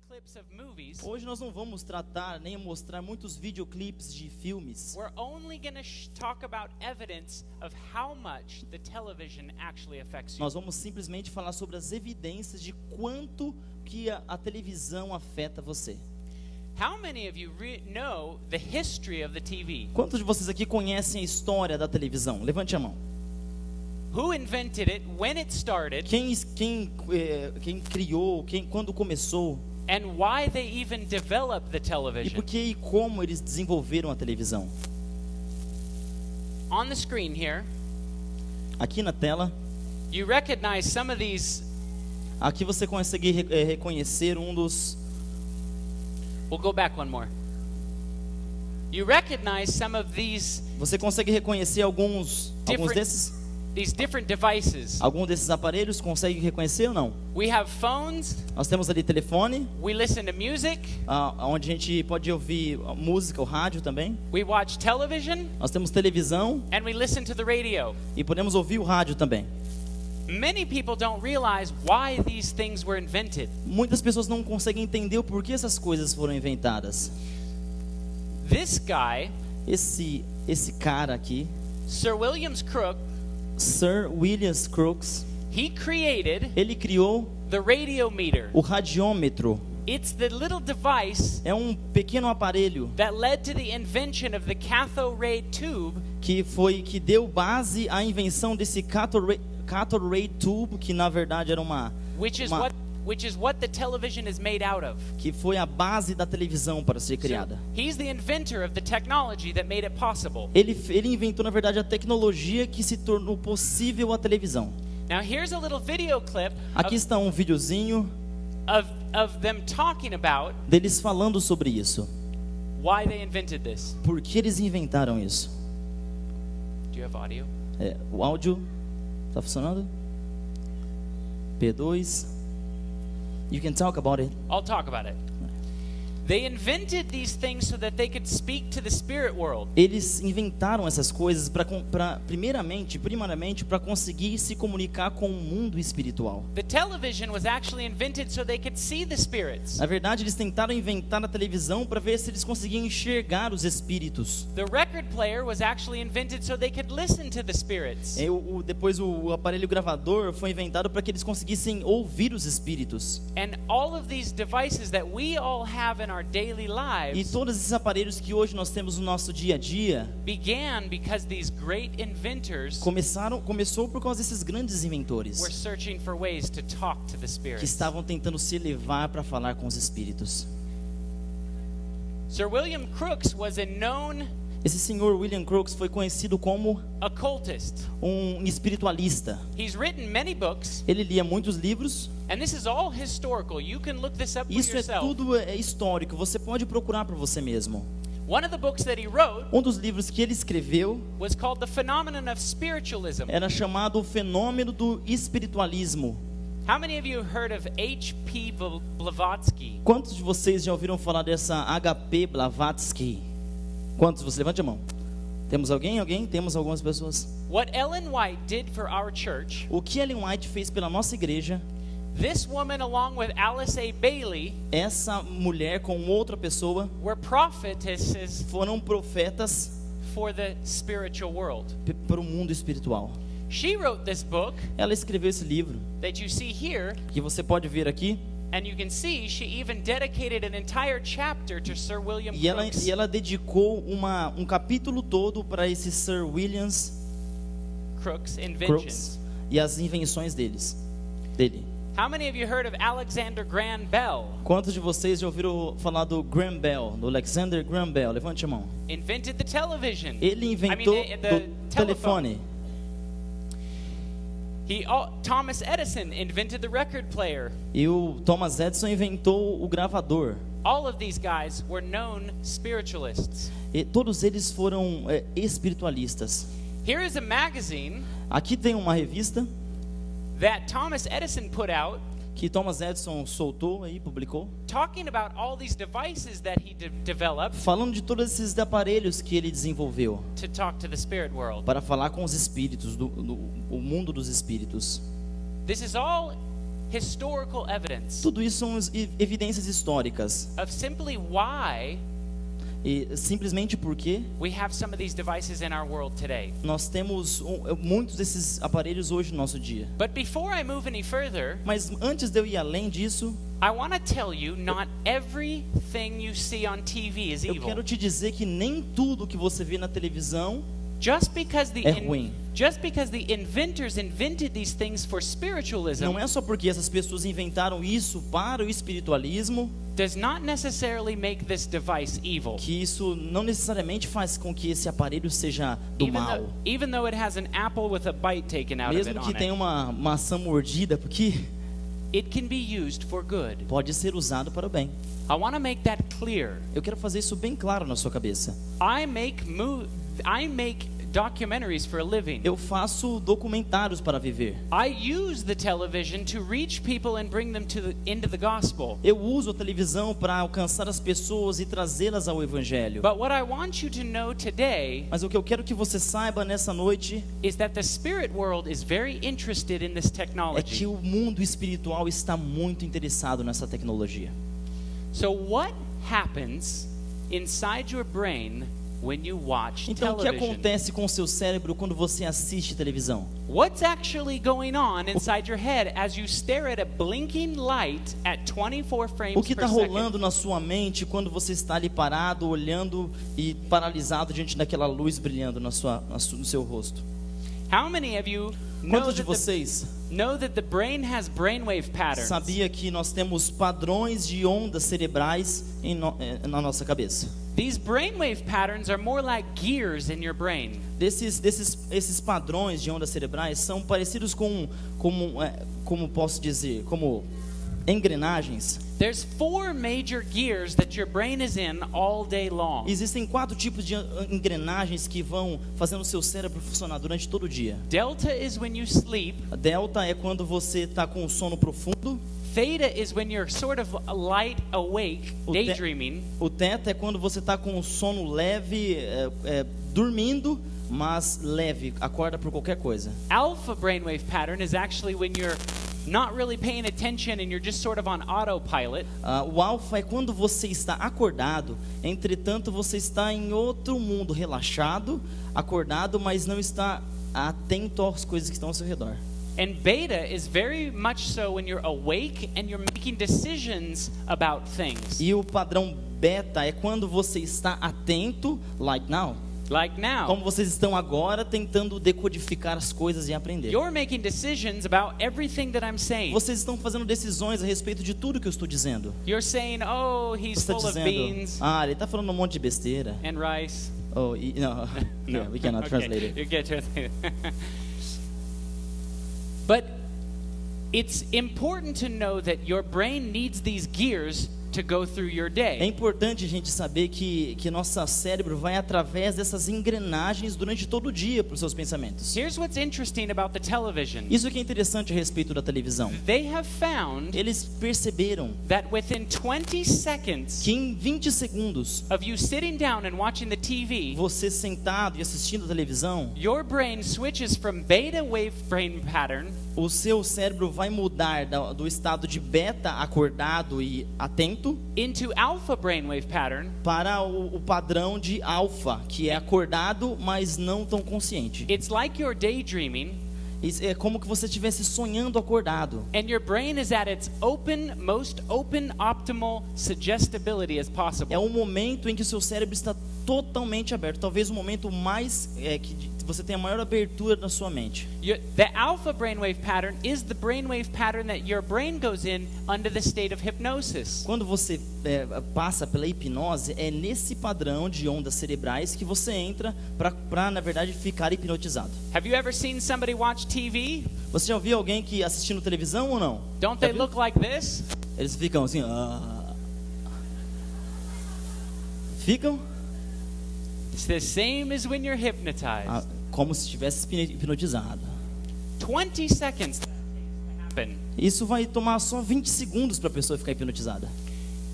clips of movies. Hoje nós não vamos tratar nem mostrar muitos videoclipes de filmes. We're only going to talk about evidence of how much the television actually affects you. Nós vamos simplesmente falar sobre as evidências de quanto que a televisão afeta você. How many of you know the history of the TV? Quantos de vocês aqui conhecem a história da televisão? Levante a mão. Who invented it, when it started, Quem criou, quando começou, and why they even developed the e television? por que e como eles desenvolveram a televisão? On the screen here, Aqui na tela, you recognize some of these. aqui você consegue reconhecer um dos... We'll go back one more. You recognize some of these Você consegue reconhecer alguns desses? different devices. Algum desses aparelhos consegue reconhecer ou não? We have phones, Nós temos ali telefone, we listen to music, onde a gente pode ouvir música, o rádio também. we watch television, Nós temos televisão and we listen to the radio. e podemos ouvir o rádio também. Many people don't realize why these things were invented. Muitas pessoas não conseguem entender o porquê essas coisas foram inventadas. This guy, Esse cara aqui, Sir William Crook, Sir William Crookes, he created ele criou the radiometer. o radiômetro. It's the little device É um pequeno aparelho that led to the invention of the cathode ray tube, que deu base à invenção desse cathode ray tube, que na verdade era which is what the television is made out of. que foi a base da televisão para ser So, criada. he's the inventor of the technology that made it possible. Ele inventou na verdade a tecnologia que se tornou possível a televisão. Now here's a little video clip Aqui está um videozinho of them talking about deles falando sobre isso. why they invented this. Por que eles inventaram isso? Do you have audio? O áudio está funcionando? P2. You can talk about it. I'll talk about it. They invented these things so that they could speak to the spirit world. Eles inventaram essas coisas primariamente para conseguir se comunicar com o mundo espiritual. The television was actually invented so they could see the spirits. Na verdade, eles tentaram inventar a televisão para ver se eles conseguiam enxergar os espíritos. The record player was actually invented so they could listen to the spirits. Depois o aparelho gravador foi inventado para que eles conseguissem ouvir os espíritos. And all of these devices that we all have in our daily E lives todos esses aparelhos que hoje nós temos no nosso dia a dia began because these great inventors começou por causa desses grandes inventores were searching for ways to talk to the que spirits. estavam tentando se elevar para falar com os espíritos. Sir William Crookes was a known Esse senhor William Crookes foi conhecido como occultist. um espiritualista. He's written many books, Ele lia muitos livros. and this is all historical. You can look this up for Isso yourself. tudo é histórico. Você pode procurar por você mesmo. One of the books that he wrote Um dos livros que ele escreveu was called The Phenomenon of Spiritualism. era chamado O Fenômeno do Espiritualismo. How many of you heard of H.P. Blavatsky? Quantos de vocês já ouviram falar dessa H.P. Blavatsky? Quantos? Você levante a mão. Temos alguém? Temos algumas pessoas. What Ellen White did for our church, O que Ellen White fez pela nossa igreja, this woman along with Alice A. Bailey essa mulher com outra pessoa were prophetesses foram profetas for the spiritual world. para o mundo espiritual. She wrote this book Ela escreveu esse livro that you see here, que você pode ver aqui. and you can see she even dedicated an entire chapter to Sir William Crookes. E ela dedicou um capítulo todo para esse Sir William Crookes' inventions. Crookes e as invenções dele. How many of you heard of Alexander Graham Bell? Quantos de vocês já ouviram falar do Graham Bell, do Alexander Graham Bell? Levante a mão. Invented the television. Ele inventou the o telefone. Thomas Edison invented the record player. E o Thomas Edison inventou o gravador. All of these guys were known spiritualists. E todos eles foram espiritualistas. Here is a magazine Aqui tem uma revista that Thomas Edison put out, que Thomas Edison soltou aí, publicou, talking about all these devices that he developed falando de todos esses aparelhos que ele desenvolveu to talk to the spirit world. para falar com os espíritos, o mundo dos espíritos. This is all historical evidence Tudo isso são evidências históricas. of simply why E simplesmente porque we have some of these devices in our world today. nós temos muitos desses aparelhos hoje no nosso dia. But before I move any further, Mas antes de eu ir além disso, I want to tell you not everything you see on TV is eu evil. quero te dizer que nem tudo que você vê na televisão Just because é ruim. the inventors invented these things for spiritualism Não é só porque essas pessoas inventaram isso para o espiritualismo does not necessarily make this device evil. que isso não necessariamente faz com que esse aparelho seja do mal. Even though it has an apple with a bite taken out of it Mesmo que on tenha it, uma maçã mordida, porque it can be used for good. pode ser usado para o bem. I want to make that clear. Eu quero fazer isso bem claro na sua cabeça. I make documentaries for a living. Eu faço documentários para viver. I use the television to reach people and bring them into the gospel. Eu uso a televisão para alcançar as pessoas e trazê-las ao evangelho. But what I want you to know today Mas o que eu quero que você saiba nessa noite is that the spirit world is very interested in this é technology. que o mundo espiritual está muito interessado nessa tecnologia. So what happens inside your brain when you watch Então, o que television? acontece com o seu cérebro quando você assiste televisão? What's actually going on inside your head as you stare at a blinking light at 24 frames O que per está second? rolando na sua mente quando você está ali parado, olhando e paralisado diante daquela luz brilhando no seu rosto? How many of you know Quantos de that, vocês the brain has brainwave patterns? sabia que nós temos padrões de ondas cerebrais na nossa cabeça? These brainwave patterns are more like gears in your brain. Esses padrões de ondas cerebrais são parecidos como posso dizer, como engrenagens. There's 4 major gears that your brain is in all day long. Existem 4 tipos de engrenagens que vão fazendo o seu cérebro funcionar durante todo o dia. Delta is when you sleep. A delta é quando você está com um sono profundo. Theta is when you're sort of light awake, daydreaming. O teta é quando você está com um sono leve, dormindo, mas leve, acorda por qualquer coisa. Alpha brainwave pattern is actually when you're not really paying attention and you're just sort of on autopilot. O alfa é quando você está acordado, entretanto você está em outro mundo, relaxado, acordado, mas não está atento às coisas que estão ao seu redor. And beta is very much so when you're awake and you're making decisions about things. E o padrão beta é quando você está atento, like now. Like now. Como vocês estão agora tentando decodificar as coisas e aprender. You're making decisions about everything that I'm saying. Vocês estão fazendo decisões a respeito de tudo que eu estou dizendo. You're saying, oh, he's Você está full of dizendo, beans ele está falando um monte de besteira. and rice. Oh, no, yeah, we cannot translate it. You can't translate it. But it's important to know that your brain needs these gears to go through your É day. importante a gente saber que nosso cérebro vai através dessas engrenagens durante todo o dia para os seus pensamentos. Here's what's interesting about the television. Isso que é interessante a respeito da televisão. They have found Eles perceberam that within 20 seconds que em 20 segundos, of you sitting down and watching the TV, você sentado e assistindo a televisão, your brain switches from beta wave brain pattern o seu cérebro vai mudar do estado de beta, acordado e atento, into alpha brainwave pattern. para o padrão de alfa, que é acordado, mas não tão consciente. It's like you're daydreaming É como que você estivesse sonhando acordado. and your brain is at its most open, optimal suggestibility as possible. É um momento em que o seu cérebro está totalmente aberto. Talvez o momento mais que você tenha a maior abertura na sua mente. The alpha brainwave pattern is the brainwave pattern that your brain goes in under the state of hypnosis. Quando você passa pela hipnose, é nesse padrão de ondas cerebrais que você entra para na verdade ficar hipnotizado. Have you ever seen somebody watch TV? Você já ouviu alguém que assistindo televisão ou não? Don't Já they viu? look like this? Eles ficam assim, ficam It's the same as when you're hypnotized. como se estivesse hipnotizado. 20 seconds to happen. Isso vai tomar só 20 segundos para a pessoa ficar hipnotizada.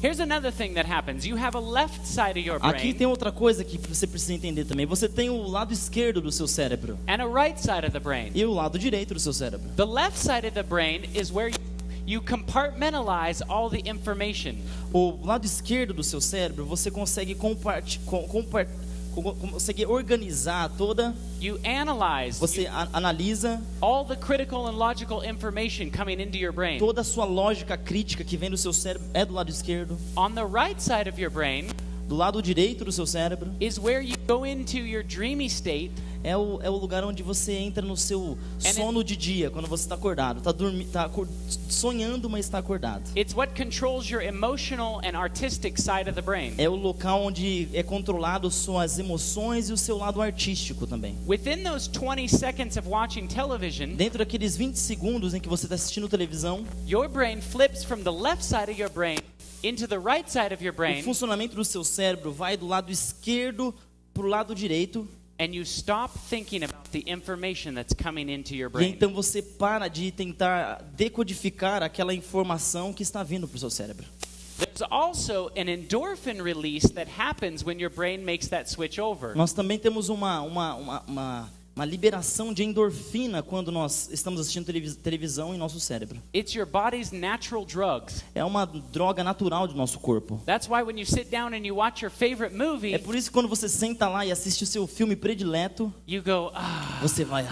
Here's another thing that happens. You have a left side of your Aqui brain tem outra coisa que você precisa entender também. Você tem o lado esquerdo do seu cérebro and a right side of the brain. e o lado direito do seu cérebro. The left side of the brain is where you compartmentalize all the information. O lado esquerdo do seu cérebro, você consegue consegue organizar toda, You analyze você analisa all the critical and logical information coming into your brain. toda a sua lógica crítica que vem do seu cérebro, é do lado esquerdo. On the right side of your brain Do lado direito do seu cérebro is where you go into your dreamy state. é o lugar onde você entra no seu sono de dia, quando você está acordado, sonhando, mas está acordado. It's what controls your emotional and artistic side of the brain. É o local onde é controlado suas emoções e o seu lado artístico também. Within those 20 seconds of watching television, Dentro daqueles 20 segundos em que você está assistindo televisão, your brain flips from the left side of your brain into the right side of your o brain, funcionamento do seu cérebro vai do lado esquerdo para o lado direito. and you stop thinking about the information that's coming into your E brain. então você para de tentar decodificar aquela informação que está vindo para o seu cérebro. There's also an endorphin release that happens when your brain makes that switch over. Nós também temos uma liberação de endorfina quando nós estamos assistindo televisão em nosso cérebro. It's your body's natural drugs. É uma droga natural do nosso corpo. That's why when you sit down and you watch your favorite movie, É por isso que quando você senta lá e assiste o seu filme predileto, you go, ah, você vai,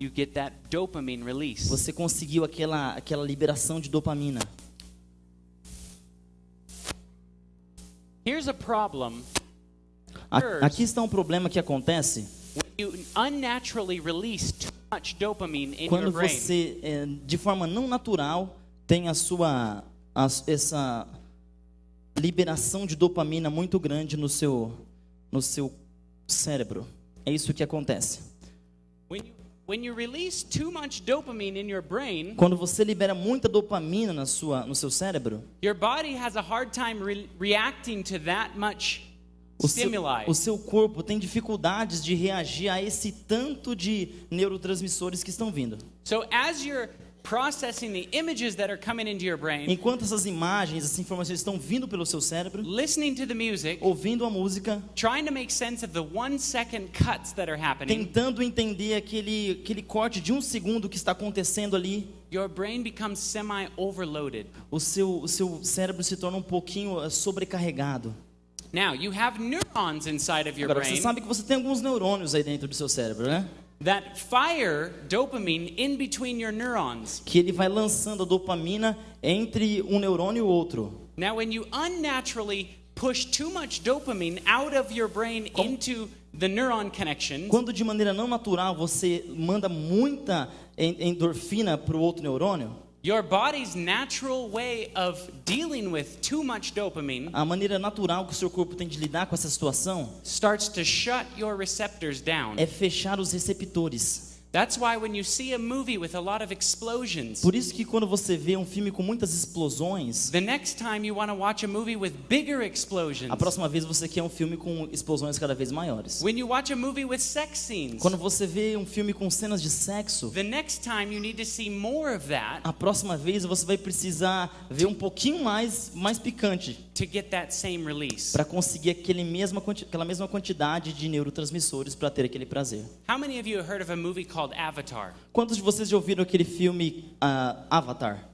you get that dopamine release. você conseguiu aquela liberação de dopamina. Here's a problem Aqui está um problema que acontece when you unnaturally release too much dopamine in quando your brain. você, de forma não natural, tem essa liberação de dopamina muito grande no seu cérebro. É isso que acontece. When you release too much dopamine in your brain, Quando você libera muita dopamina no seu cérebro, your body has a hard time reacting to that much stimuli. o seu corpo tem dificuldades de reagir a esse tanto de neurotransmissores que estão vindo. So as you're processing the images that are coming into your brain, Enquanto essas imagens, essas informações estão vindo pelo seu cérebro, listening to the music, ouvindo a música, trying to make sense of the 1-second cuts that are happening, tentando entender aquele corte de 1 segundo que está acontecendo ali, your brain becomes semi-overloaded. o seu cérebro se torna um pouquinho sobrecarregado. Now, you have neurons inside of your Agora, você brain sabe que você tem alguns neurônios aí dentro do seu cérebro, né? that fire dopamine in between your neurons. Que ele vai lançando a dopamina entre um neurônio e o outro. Now, when you unnaturally push too much dopamine out of your brain into the neuron connections, Quando de maneira não natural você manda muita endorfina para o outro neurônio, your body's natural way of dealing with too much dopamine a maneira natural que o seu corpo tem de lidar com essa situação starts to shut your receptors down. é fechar os receptores. That's why when you see a movie with a lot of explosions, Por isso que quando você vê um filme com muitas explosões, the next time you want to watch a movie with bigger explosions. a próxima vez você quer um filme com explosões cada vez maiores. When you watch a movie with sex scenes, Quando você vê um filme com cenas de sexo, the next time you need to see more of that a próxima vez você vai precisar ver um pouquinho mais picante to get that same release. para conseguir aquela mesma quantidade de neurotransmissores para ter aquele prazer. How many of you have heard of a movie called Avatar? Quantos de vocês já ouviram aquele filme Avatar?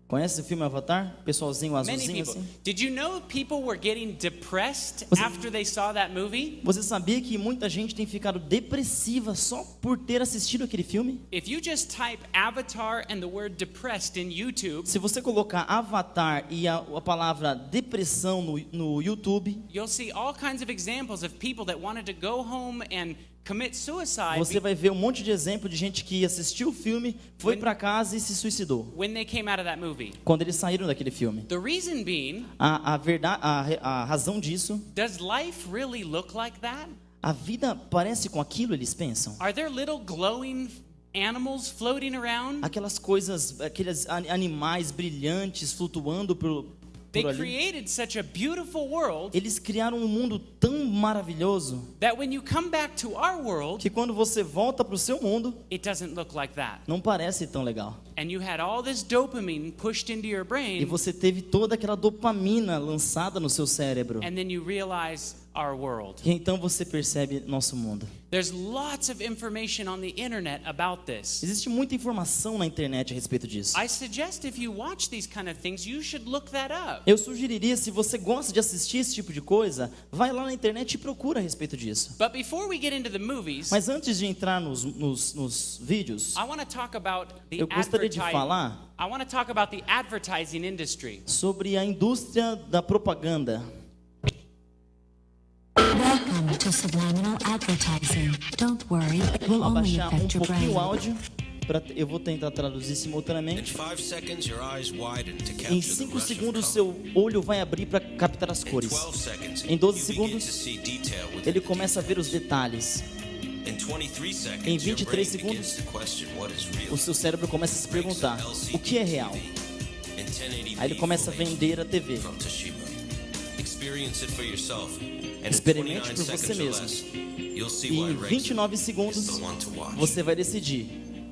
Conhece o filme Avatar? Pessoalzinho Many azulzinho people. assim? Did you know people were getting depressed Você- after they saw that movie? Você sabia que muita gente tem ficado depressiva só por ter assistido aquele filme? If you just type Avatar and the word depressed in YouTube, Se você colocar Avatar e a palavra depressão no YouTube, you'll see all kinds of examples of people that wanted to go home and commit suicide você vai ver um monte de exemplo de gente que assistiu o filme, foi para casa e se suicidou when they came out of that movie. quando eles saíram daquele filme. The reason being, A razão disso, does life really look like that? a vida parece com aquilo, eles pensam. Are there little glowing animals floating around? Aquelas coisas, aqueles animais brilhantes flutuando por They ali. created such a beautiful world Eles criaram um mundo tão maravilhoso that when you come back to our world, que quando você volta para o seu mundo, it doesn't look like that. não parece tão legal. And you had all this dopamine pushed into your E brain, você teve toda aquela dopamina lançada no seu cérebro. and then you realize, our world. E então você percebe nosso mundo. There's lots of information on the internet about this. Existe muita informação na internet a respeito disso. I suggest if you watch these kind of things, you should look that up. Eu sugeriria, se você gosta de assistir esse tipo de coisa, vai lá na internet e procura a respeito disso. But before we get into the movies, Mas antes de entrar nos vídeos, I want to talk about the eu gostaria de falar I want to talk about the advertising industry. sobre a indústria da propaganda. Welcome to subliminal advertising. Don't worry, it will Vou only abaixar um affect your pouquinho brain. o áudio. Eu vou tentar traduzir In simultaneamente. 5 seconds, your eyes widen to capture Em the 5 rush of segundos, color. seu olho vai abrir para captar as In cores. 12 seconds, Em 12 you begin segundos, to see detail within ele the começa a ver os detalhes. In 23 seconds, Em your 23 brain begins segundos, to question what is real. O seu cérebro começa a se perguntar: o que é real? In 1080p Aí ele começa a Full vender a TV. from Toshiba. Experience it for yourself. And in Experimente 29 por você seconds or mesmo. less, you'll see E why em Rexona 29 is segundos, the one to watch. você vai decidir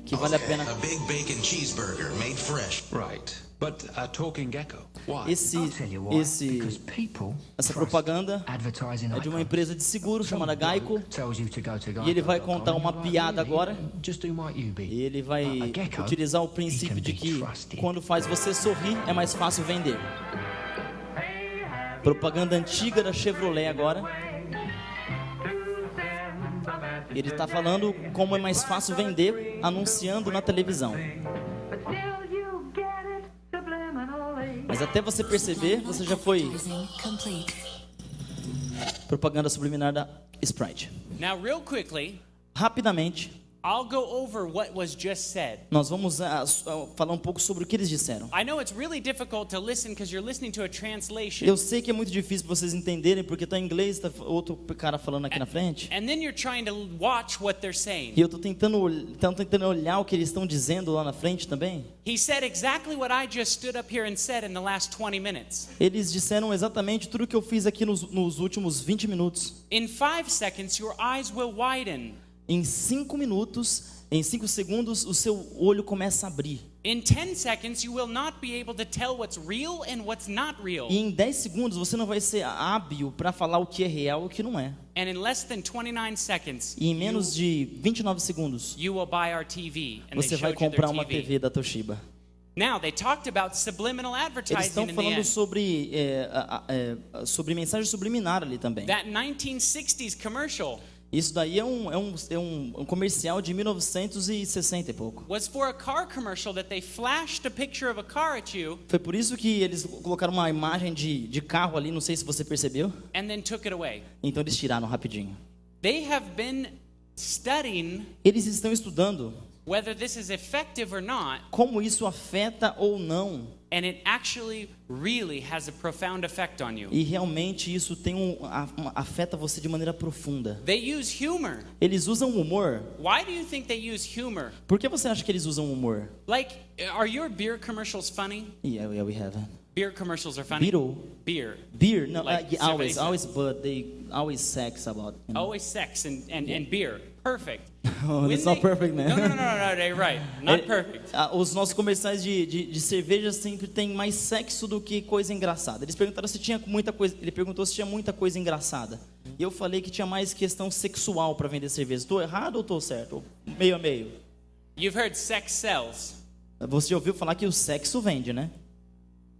que vale a pena. A big bacon cheeseburger made fresh. Right, but a talking gecko. Why? Essa propaganda é de uma empresa de seguro chamada Geico. E ele vai contar uma piada agora. E ele vai utilizar o princípio de que quando faz você sorrir é mais fácil vender. Propaganda antiga da Chevrolet agora. Ele está falando como é mais fácil vender anunciando na televisão. Mas até você perceber, você já foi Complete. propaganda subliminar da Sprite. Now, real quickly, Rapidamente, I'll go over what was just said. nós vamos falar um pouco sobre o que eles disseram. I know it's really difficult to listen because you're listening to a translation. Eu sei que é muito difícil para vocês entenderem, porque está em inglês, tá outro cara falando aqui na frente. And then you're trying to watch what they're saying. E eu estou tentando olhar o que eles estão dizendo lá na frente também. He said exactly what I just stood up here and said in the last 20 minutes. Eles disseram exatamente tudo o que eu fiz aqui nos últimos 20 minutos. In 5 seconds, your eyes will widen. Em 5 minutos, em 5 segundos, o seu olho começa a abrir. In 10 seconds, you will not be able to tell what's real and what's not real. E em 10 segundos, você não vai ser hábil para falar o que é real e o que não é. And in less than 29 seconds, E em menos de 29 segundos, you will buy our TV. And você they vai showed you comprar their uma TV. TV da Toshiba. Now, they talked about subliminal Eles advertising estão in the falando end. sobre mensagem subliminar ali também. That 1960s commercial Isso daí é um comercial de 1960 e pouco. was for a car commercial that they flashed a picture of a car at you Foi por isso que eles colocaram uma imagem de carro ali, não sei se você percebeu. and then took it away. Então eles tiraram rapidinho. They have been studying Eles estão estudando whether this is effective or not, como isso afeta ou não. and it actually really has a profound effect on you. E realmente isso afeta você de maneira profunda. They use humor. Eles usam humor. Why do you think they use humor? Por que você acha que eles usam humor? Like, are your beer commercials funny? Yeah, we have. Beer commercials are funny. Beetle. Beer. Beer, no, Like always, cerveja. but they always sex about. You know? Always sex and beer. Perfect. Oh, When that's not they- perfect, man. No, they're right. Not perfect. Os nossos comerciais de cerveja sempre tem mais sexo do que coisa engraçada. Eles perguntaram se tinha muita coisa. Ele perguntou se tinha muita coisa engraçada. E eu falei que tinha mais questão sexual para vender cerveja. Estou errado ou estou certo? Ou meio a meio. You've heard sex sells. Você já ouviu falar que o sexo vende, né?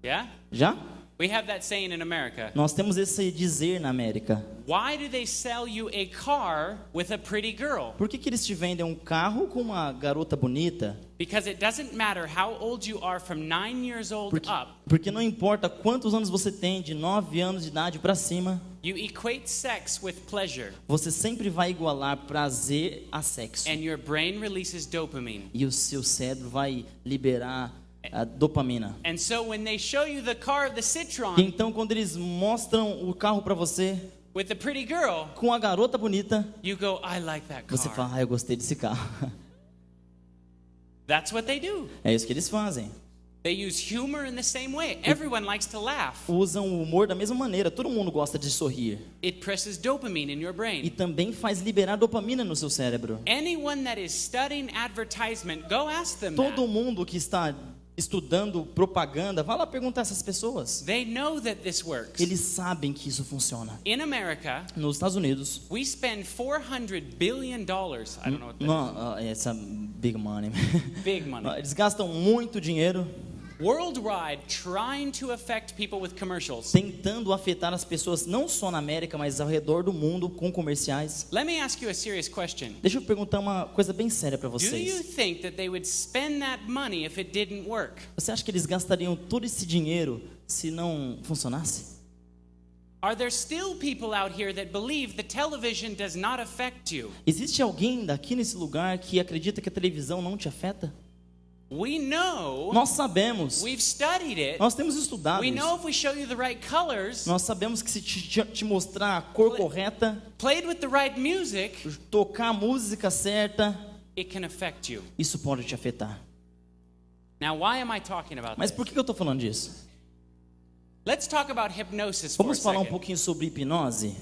Yeah? Já? We have that saying in America. Nós temos esse dizer na América. Why do they sell you a car with a pretty girl? Por que eles te vendem um carro com uma garota bonita? Because it doesn't matter how old you are from 9 years old up. Porque não importa quantos anos você tem, de 9 anos de idade para cima, You equate sex with pleasure, você sempre vai igualar prazer a sexo. and your brain releases dopamine. E o seu cérebro vai liberar a dopamina. And so when they show you the car, the Citroen, Então, quando eles mostram o carro para você with the pretty girl, com a garota bonita, you go, I like that você car. fala: eu gostei desse carro. That's what they do. É isso que eles fazem. They use humor in the same way. Everyone likes to laugh. Usam o humor da mesma maneira. Todo mundo gosta de sorrir. It presses dopamine in your E brain. também faz liberar dopamina no seu cérebro. Anyone that is studying advertisement, go ask them Todo that. mundo que está estudando propaganda, vá lá perguntar a essas pessoas. They know that this works. Eles sabem que isso funciona. In America, Nos Estados Unidos, we spend $400 billion. I don't know what that não, essa big money. is. Big money. Eles gastam muito dinheiro Worldwide, trying to affect people with commercials. tentando afetar as pessoas não só na América, mas ao redor do mundo com comerciais. Let me ask you a serious question. Deixa eu perguntar uma coisa bem séria para Do you vocês. think that they would spend that money if it didn't work? Você acha que eles gastariam todo esse dinheiro se não funcionasse? Are there still people out here that believe the television does not affect you? Existe alguém daqui nesse lugar que acredita que a televisão não te afeta? We know, Nós sabemos. we've studied it. Nós temos estudado We know isso. if we show you the right colors, Nós sabemos que se te mostrar a cor correta, played with the right music, tocar a música certa, it can affect you. isso pode te afetar. Now, why am I talking about Mas this? por que eu estou falando disso? Let's talk about hypnosis for a Vamos falar um second. pouquinho sobre hipnose?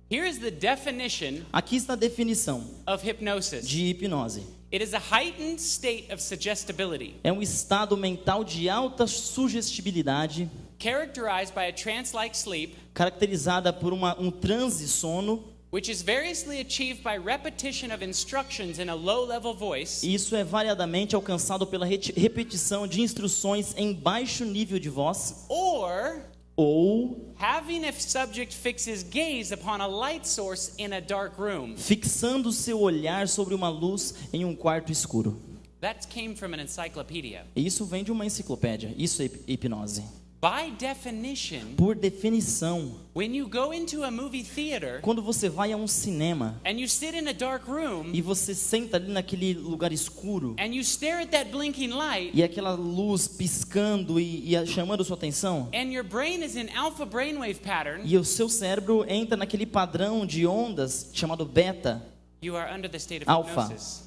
Here is the definition Aqui está a definição of hypnosis. de hipnose. It is a heightened state of suggestibility, É um estado mental de alta sugestibilidade, characterized by a trance-like sleep, caracterizada por um transe sono. which is variously achieved by repetition of instructions in a low-level voice, E isso é variadamente alcançado pela repetição de instruções em baixo nível de voz, or ou having a subject fix his gaze upon a light source in a dark room. fixando seu olhar sobre uma luz em um quarto escuro. That came from an encyclopedia. E isso vem de uma enciclopédia. Isso é hipnose. By definition, Por definição, when you go into a movie theater quando você vai a um cinema and you sit in a dark room e você senta ali naquele lugar escuro and you stare at that blinking light e aquela luz piscando e chamando sua atenção, and your brain is in alpha brainwave pattern, e o seu cérebro entra naquele padrão de ondas chamado beta, you are under the state of alfa, hypnosis.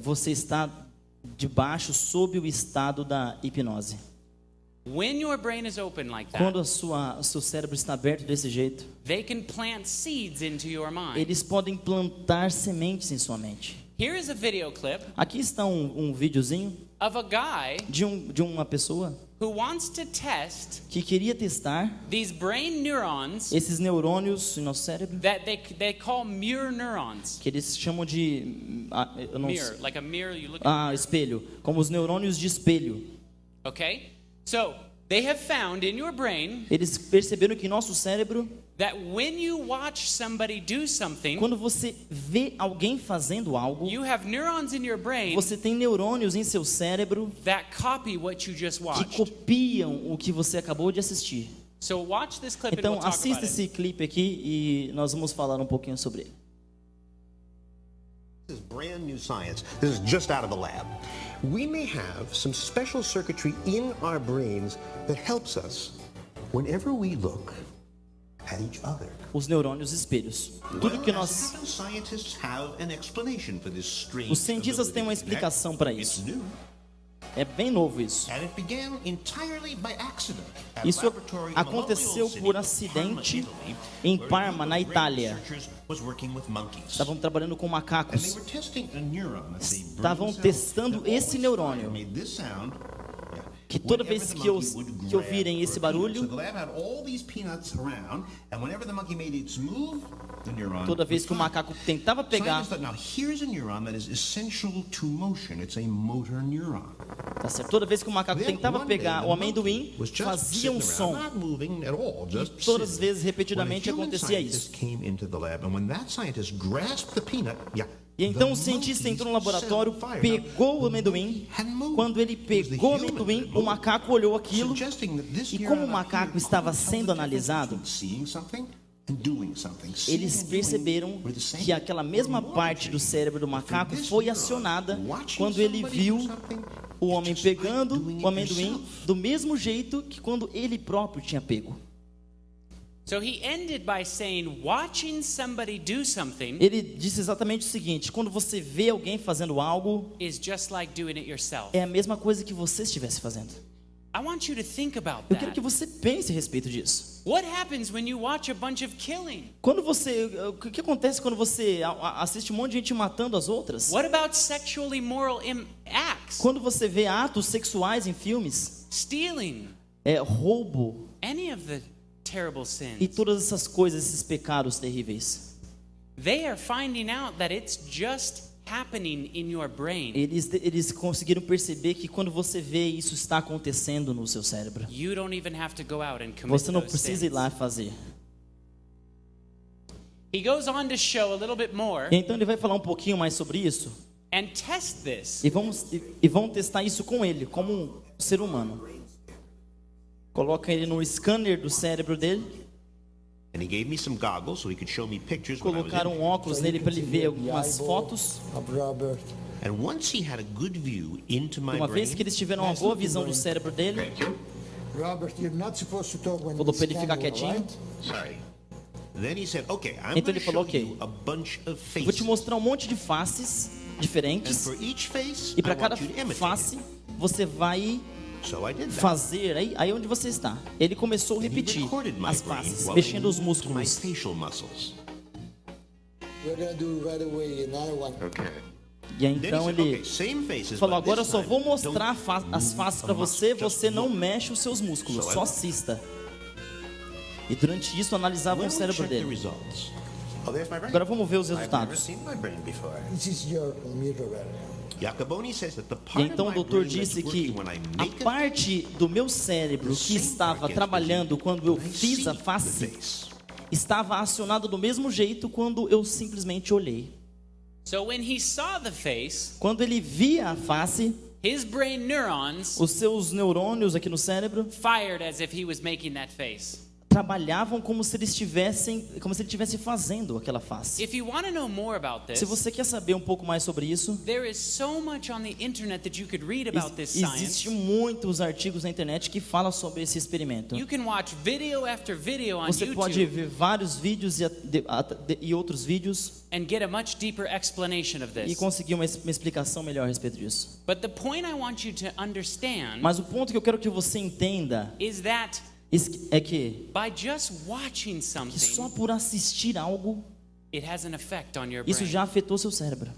você está debaixo, sob o estado da hipnose. When your brain is open like Quando that, o seu cérebro está aberto desse jeito, they can plant seeds into your mind. eles podem plantar sementes em sua mente. Here is a video clip Aqui está um videozinho of a guy de uma pessoa who wants to test que queria testar these brain neurons esses neurônios no nosso cérebro, that they call mirror neurons. que eles chamam de eu não Mirror, sei, like a mirror you look at. espelho, como os neurônios de espelho. Okay? So, they have found in your brain Eles perceberam que nosso cérebro, that when you watch somebody do something, quando você vê alguém fazendo algo, you have neurons in your brain você tem neurônios em seu cérebro that copy what you just que watched. copiam o que você acabou de assistir. So watch this clip and Então we'll talk assista about it. esse clipe aqui e nós vamos falar um pouquinho sobre ele. This is brand new science. This is just out of the lab. We may have some special circuitry in our brains that helps us whenever we look at each other. Os neurônios espelhos. Tudo que nós Scientists have an explanation for this strange Os cientistas têm uma ability to connect. explicação para It's isso. new, É bem novo isso. and it began entirely by accident. At a Isso laboratory in the aconteceu lonely old por city of Parma, acidente Italy, em where a Parma, group of na brain Itália. researchers was working with monkeys. Estavam trabalhando com And they macacos. were testing a neuron that they brain Estavam cells testando that esse always neurônio, made this sound, que toda whenever vez the que monkey would que grab ouvirem esse for a peanut. barulho, So the lab had all these peanuts around, and whenever the monkey made its move, the neuron toda vez would que o fire. macaco tentava pegar, Scientists thought, now here's a neuron that is essential to motion. It's a motor neuron. tá certo? Toda vez que o macaco Then, tentava one day, pegar the o amendoim, monkey was just fazia um sitting around, som. not moving at all, just E todas as sitting. vezes, repetidamente, When a human acontecia scientist isso. came into the lab, and when that scientist grasped the peanut, E então the o cientista entrou no monkey's laboratório, cell fired. pegou o Now, amendoim. hadn't moved. Quando ele It was the pegou o human amendoim, that o moved, macaco olhou aquilo. suggesting that this E neuron como o up macaco here estava couldn't tell sendo the difference analisado, between seeing something and doing something. Seeing eles and doing perceberam were the same que aquela mesma or more parte do things. cérebro do For macaco this foi neuron, acionada watching quando ele somebody viu do something o is homem just like pegando doing it o amendoim yourself. do mesmo jeito que quando ele próprio tinha pego. So he ended by saying, watching somebody do something Ele disse exatamente o seguinte: quando você vê alguém fazendo algo, is just like doing it yourself. é a mesma coisa que você estivesse fazendo. I want you to think about Eu quero que that. você pense a respeito disso. What happens when you watch a bunch of killing? O que acontece quando você assiste um monte de gente matando as outras? What about sexual immoral acts? Quando você vê atos sexuais em filmes, Stealing? roubo Any of the terrible e sins? todas essas coisas, esses pecados terríveis. They are finding out that it's just happening in your brain. Eles conseguiram perceber que quando você vê isso está acontecendo no seu cérebro, You don't even have to go out and commit você não those precisa ir sins. lá fazer. He goes on to show a little bit more Então ele vai falar um pouquinho mais sobre isso and test this. e vão testar isso com ele, como um ser humano. Coloca ele no scanner do cérebro dele, And he gave me some goggles so he could show me pictures when I was colocaram in. óculos nele para ele ver algumas fotos. of Robert. And once he had a good view into my Uma vez brain, que eles tiveram uma boa visão do cérebro dele, Robert, you're not supposed to talk when falou it's para ele ficar scanning, quietinho. right? sorry. Then he said, okay, I'm Então going ele to falou, show ok, you a bunch of vou te faces. mostrar um monte de faces And diferentes for each face, e I para cada want you to imitate face it. você vai So I did that. fazer aí onde você está. Ele começou a And he repetir recorded my as brain faces, while mexendo I os moved my músculos. facial muscles. We're gonna do right away another one. Okay. E aí, Then he então said, ele okay, same faces, falou: but agora eu this só time, vou mostrar don't as faces para move você, a muscle, você just não look. mexe os seus músculos, So I só looked. assista. E durante isso analisavam Well, o cérebro check the dele. results. Oh, there's my brain. Agora vamos ver os I've never resultados. seen my brain before. This is your mirror. Jacoboni says that the E part então o of my doutor brain that's disse que working when I a make a parte do meu cérebro que estava trabalhando quando eu fiz a face estava acionada do mesmo jeito quando eu simplesmente olhei. So when he saw the face, Quando ele via a face, his brain neurons os seus neurônios aqui no cérebro fired as if he was making that face. trabalhavam como se ele estivesse fazendo aquela face. If you want to know more about this, Se você quer saber um pouco mais sobre isso, there is so much on the internet that you could read about this existe science. muitos artigos na internet que falam sobre esse experimento. You can watch video after video on Você pode YouTube ver vários vídeos e outros vídeos and get a much deeper explanation of e this. conseguir uma explicação melhor a respeito disso. But the point I want you to understand Mas o ponto que eu quero que você entenda is that é que by just watching só something, por assistir algo, it has an effect on your isso brain. já afetou seu cérebro.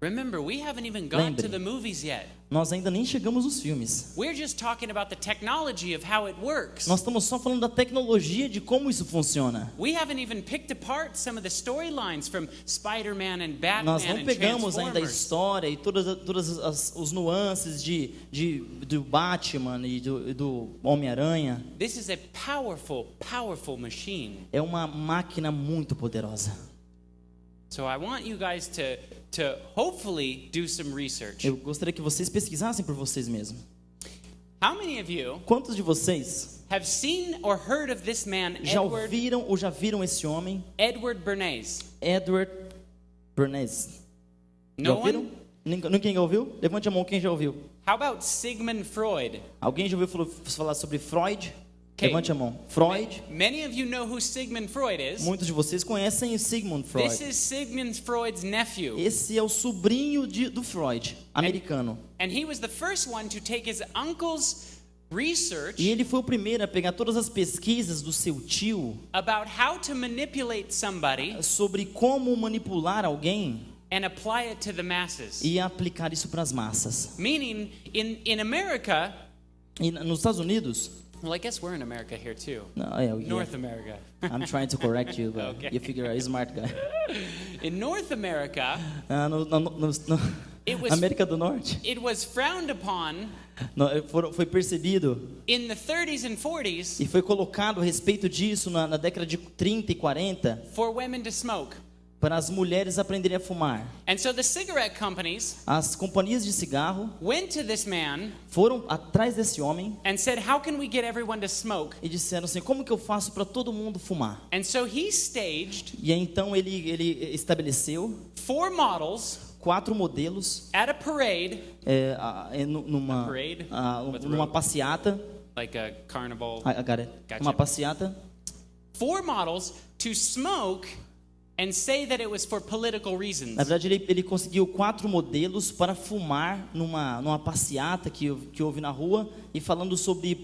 Remember, we haven't even gone Lembre. to the movies yet. Nós ainda nem chegamos nos filmes. We're just talking about the technology of how it works. Nós estamos só falando da tecnologia, de como isso funciona. We haven't even picked apart some of the storylines from Spider-Man and Batman Nós não and pegamos ainda a Transformers. história e todas os nuances do Batman e do Homem-Aranha. This is a powerful, powerful machine. É uma máquina muito poderosa. So I want you guys to hopefully do some research. Eu gostaria que vocês pesquisassem por vocês mesmos. How many of you Quantos de vocês have seen or heard of this man, já ouviram ou já viram esse homem, Edward Bernays? Edward Bernays? Já No ouviram? one? Ninguém ouviu? Levante a mão quem já ouviu. How about Sigmund Freud? Alguém já ouviu falar sobre Freud? Okay. Levante a mão. Freud. Many of you know who Sigmund Freud is. Muitos de vocês conhecem o Sigmund Freud. This is Sigmund Freud's nephew. Esse é o sobrinho do Freud, americano. And he was the first one to take his uncle's research E ele foi o primeiro a pegar todas as pesquisas do seu tio about how to manipulate somebody sobre como manipular alguém and apply it to the masses. e aplicar isso para as massas. Meaning, in America, E nos Estados Unidos, well, I guess we're in America here too. yeah, North America. I'm trying to correct you, but Okay. you figure out, smart guy. In North America, No It was- América do Norte, it was frowned upon foi percebido in the 30s and 40s e foi colocado a respeito disso na década de 30 e 40 for women to smoke. para as mulheres aprenderem a fumar. And so the cigarette companies As companhias de cigarro went to this man foram atrás desse homem and said, how can we get everyone to smoke? e disseram assim: como que eu faço para todo mundo fumar? And so he staged E aí, então ele estabeleceu 4 models 4 modelos at a parade, numa parade? With numa rope. passeata. like a carnival. I got it. Gotcha. Uma passeata. 4 models to smoke and say that it was for political reasons. Na verdade, ele conseguiu 4 modelos para fumar numa passeata que houve na rua e falando sobre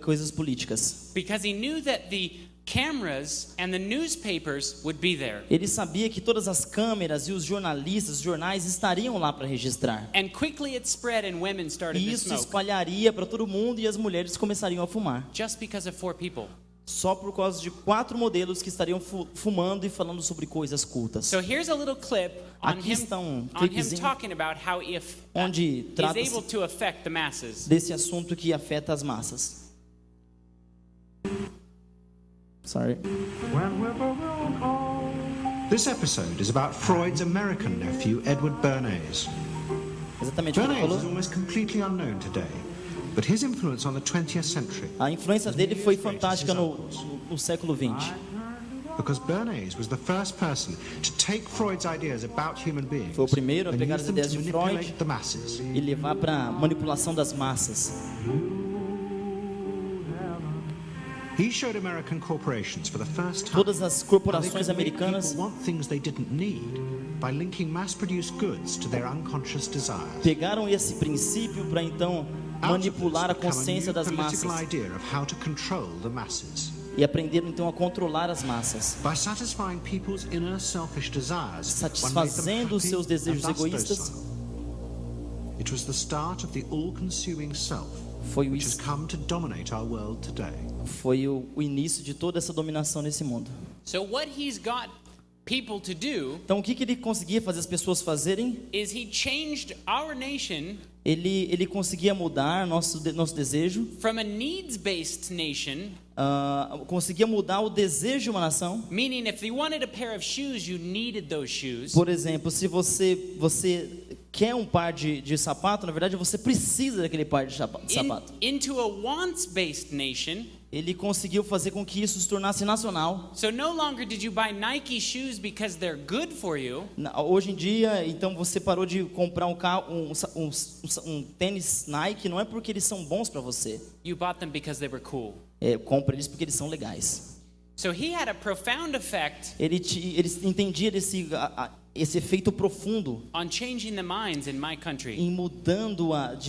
coisas políticas. Because he knew that the cameras and the newspapers would be there. Ele sabia que todas as câmeras e os jornalistas, os jornais estariam lá para registrar. And quickly it spread and women started E to isso smoke. espalharia para todo mundo e as mulheres começariam a fumar. Just because of 4 people. Só por causa de 4 modelos que estariam fumando e falando sobre coisas cultas. So here's a little clip on Aqui está him clipezinho talking about how onde he's trata-se able to affect the masses. desse assunto que afeta as massas. Sorry. This episode is about Freud's American nephew, Edward Bernays. Exatamente o que ele Bernays is falou. almost completely unknown today, but his influence on the 20th century, A influência dele foi fantástica no século XX. because Bernays was the first person to take Freud's ideas about human beings Foi o primeiro a and pegar use as them ideias to de Freud manipulate the masses. e levar para manipulação das massas. He showed American corporations for the first time Todas as how they corporações could make americanas people want things they didn't need by linking mass-produced goods to their unconscious desires. pegaram esse princípio para então manipular a consciência das massas Idea of how to control the masses. e aprenderam então a controlar as massas, By satisfying people's inner selfish desires, satisfazendo os seus desejos egoístas. It was the start of the all-consuming self, Foi which has come to dominate our world today. o início de toda essa dominação nesse mundo. So what he's got people to do Então o que ele conseguia fazer as pessoas fazerem? is he changed our nation Ele conseguia mudar nosso desejo, from a needs-based nation, conseguia mudar o desejo de uma nação. meaning if you wanted a pair of shoes, you needed those shoes. Por exemplo, se você quer um par de sapato, na verdade você precisa daquele par de sapato. Into a wants-based nation. Ele conseguiu fazer com que isso se tornasse nacional. So no longer did you buy Nike shoes because they're good for you. Hoje em dia, então você parou de comprar um tênis Nike, não é porque eles são bons para você. You bought them because they were cool. Compra eles porque eles são legais. So he had a profound effect Ele entendia esse efeito profundo on changing the minds in my country. em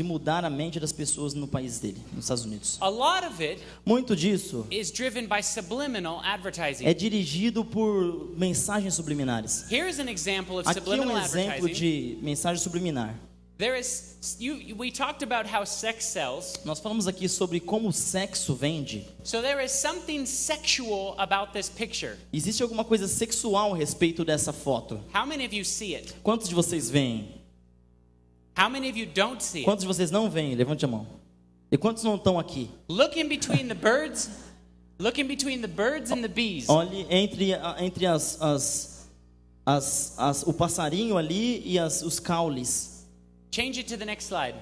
mudar a mente das pessoas no país dele, nos Estados Unidos. A lot of it Muito disso is driven by subliminal advertising. é dirigido por mensagens subliminares. Here's an example of Aqui é subliminal exemplo advertising. de mensagem subliminar. We talked about how sex sells. Nós falamos aqui sobre como o sexo vende. So there is something sexual about this picture. Existe alguma coisa sexual a respeito dessa foto? How many of you see it? Quantos de vocês veem? How many of you don't see it? Quantos de vocês não veem? Levante a mão. E quantos não estão aqui? Look in between the birds. Look in between the birds and the bees. Olhe entre o passarinho ali e os caules. Change it to the next slide.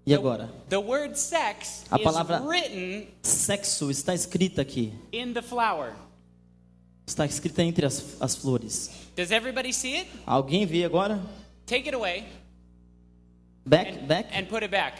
E agora? The word sex A is palavra written sexo está escrita aqui. in the flower. Está escrita entre as flores. Does everybody see it? Alguém vê agora? Take it away Back. and put it back.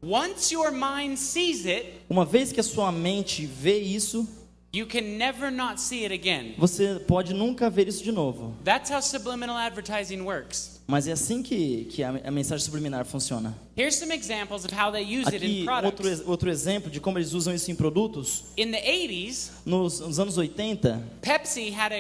Once your mind sees it, Uma vez que a sua mente vê isso, you can never not see it again. você pode nunca ver isso de novo. That's how subliminal advertising works. Mas é assim que a mensagem subliminar funciona. Here's some examples of how they use it in Aqui, products. outro exemplo de como eles usam isso em produtos. In the 80s, Nos anos 80, Pepsi had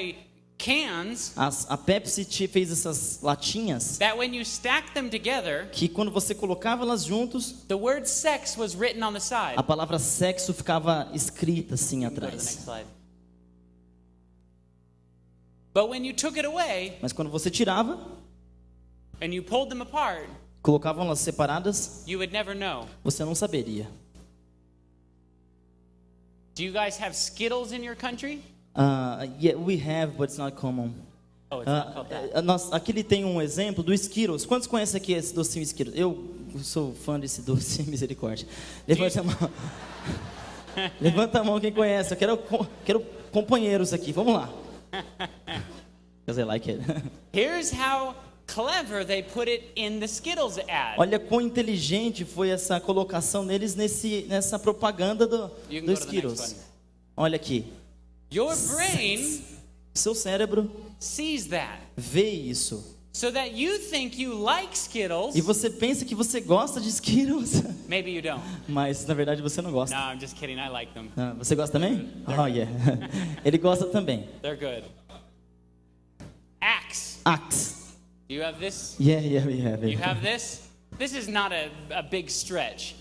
cans a Pepsi fez essas latinhas that when you stack them together, que quando você colocava elas juntos, the word sex was written on the side. a palavra sexo ficava escrita assim Go to the atrás. next slide. But when you took it away Mas quando você tirava, and you pulled them apart, colocavam elas separadas, you would never know. você não saberia. Do you guys have Skittles in your country? Yeah, we have, but it's not common. Oh, it's not called that. Aqui ele tem um exemplo do Skittles. Quantos conhecem aqui esse docinho Skittles? Eu sou fã desse doce, misericórdia. Levanta a mão. Levanta a mão quem conhece. Eu quero companheiros aqui. Vamos lá. Because I like it. Here's how clever they put it in the Skittles ad. Olha quão inteligente foi essa colocação deles nessa propaganda do You can go to the next Skittles. one. Olha aqui. Your brain Seu cérebro sees that. vê isso. So that you think you like Skittles. E você pensa que você gosta de Skittles. Maybe you don't. Mas na verdade você não gosta. No, I'm just kidding. I like them. Ah, você gosta também? Oh, yeah. Ele gosta também. They're good. Axe. Axe. Do you have this? Yeah, we have it. You have this? This is not a big stretch.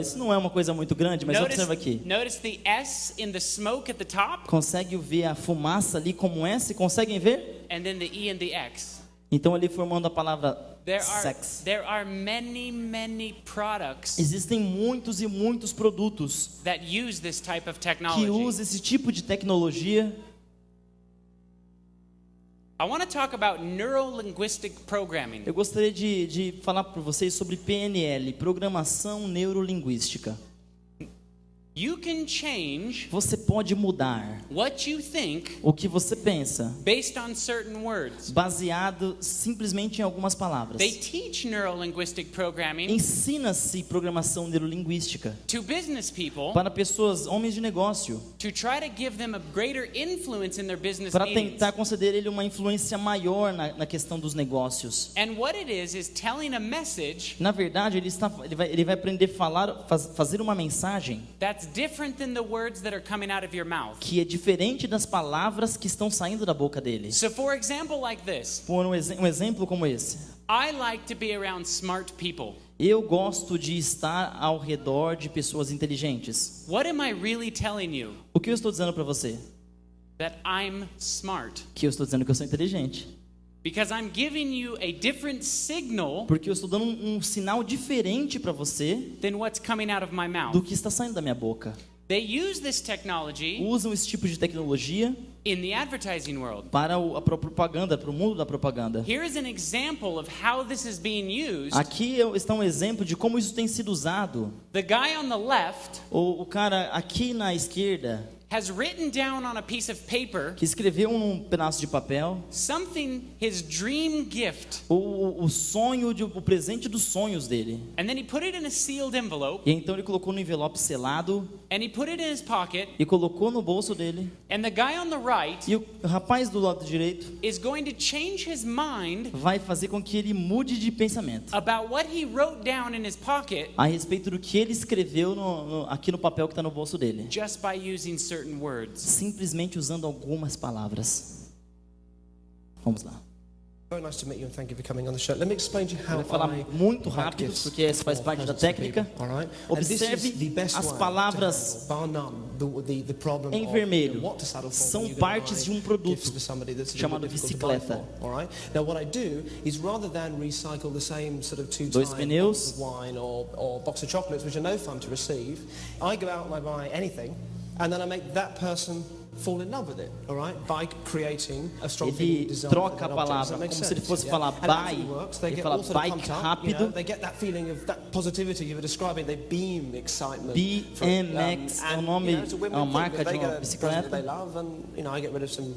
Isso não é uma coisa muito grande, mas observa aqui. Notice the S in the smoke at the top? Consegue ver a fumaça ali como S? Conseguem ver? And then the E and the X. Então ali formando a palavra sex. There are many products Existem muitos e muitos produtos that use this type of que technology. usam esse tipo de tecnologia. I want to talk about neuro-linguistic programming. Eu gostaria de falar para vocês sobre PNL, Programação Neurolinguística. You can change Você pode mudar what you think o que você pensa based on certain words. baseado simplesmente em algumas palavras. They teach neuro-linguistic programming Ensina-se programação neurolinguística to business people para pessoas, homens de negócio, to try to give them a greater influence in their business para meetings. tentar conceder ele uma influência maior na questão dos negócios. And what it is telling a message Na verdade, ele vai aprender a fazer uma mensagem that's different than the words that are coming out of your mouth. que é diferente das palavras que estão saindo da boca dele. So for example like this, Por um exemplo como esse. I like to be around smart people. Eu gosto de estar ao redor de pessoas inteligentes. What am I really telling you? O que eu estou dizendo para você? That I'm smart. Que eu estou dizendo que eu sou inteligente. Because I'm giving you a different signal Porque eu estou dando um sinal diferente para você than what's coming out of my mouth. do que está saindo da minha boca. They use this technology Usam esse tipo de tecnologia in the advertising world. para a propaganda, para o mundo da propaganda. Here is an example of how this is being used. Aqui está um exemplo de como isso tem sido usado. The guy on the left O cara aqui na esquerda has written down on a piece of paper que escreveu num pedaço de papel something, his dream gift. o sonho, o presente dos sonhos dele. And then he put it in a sealed envelope. E então ele colocou no envelope selado And he put it in his pocket. e colocou no bolso dele. And the guy on the right E o rapaz do lado direito is going to change his mind vai fazer com que ele mude de pensamento about what he wrote down in his pocket a respeito do que ele escreveu aqui no papel que está no bolso dele. just by using certain words. Simplesmente usando algumas palavras. Vamos lá. Very nice to meet you and thank you for coming on the show. Let me explain to you how Vou falar muito rápido, porque isso faz parte da técnica. Observe as palavras em vermelho. São partes de um produto chamado bicicleta. Now what I do is rather than recycle the same sort of Dois pneus, wine or box of chocolates, which are no fun to receive, I go out and I buy anything and then I make that person fall in love with it, all right? By creating a strong feeling design. Ele troca a palavra como se ele fosse falar buy. Ele fala bike rápido. They get that feeling of that positivity you were describing. They beam excitement. BMX é o nome, é uma marca de uma bicicleta. They love, and I get rid of some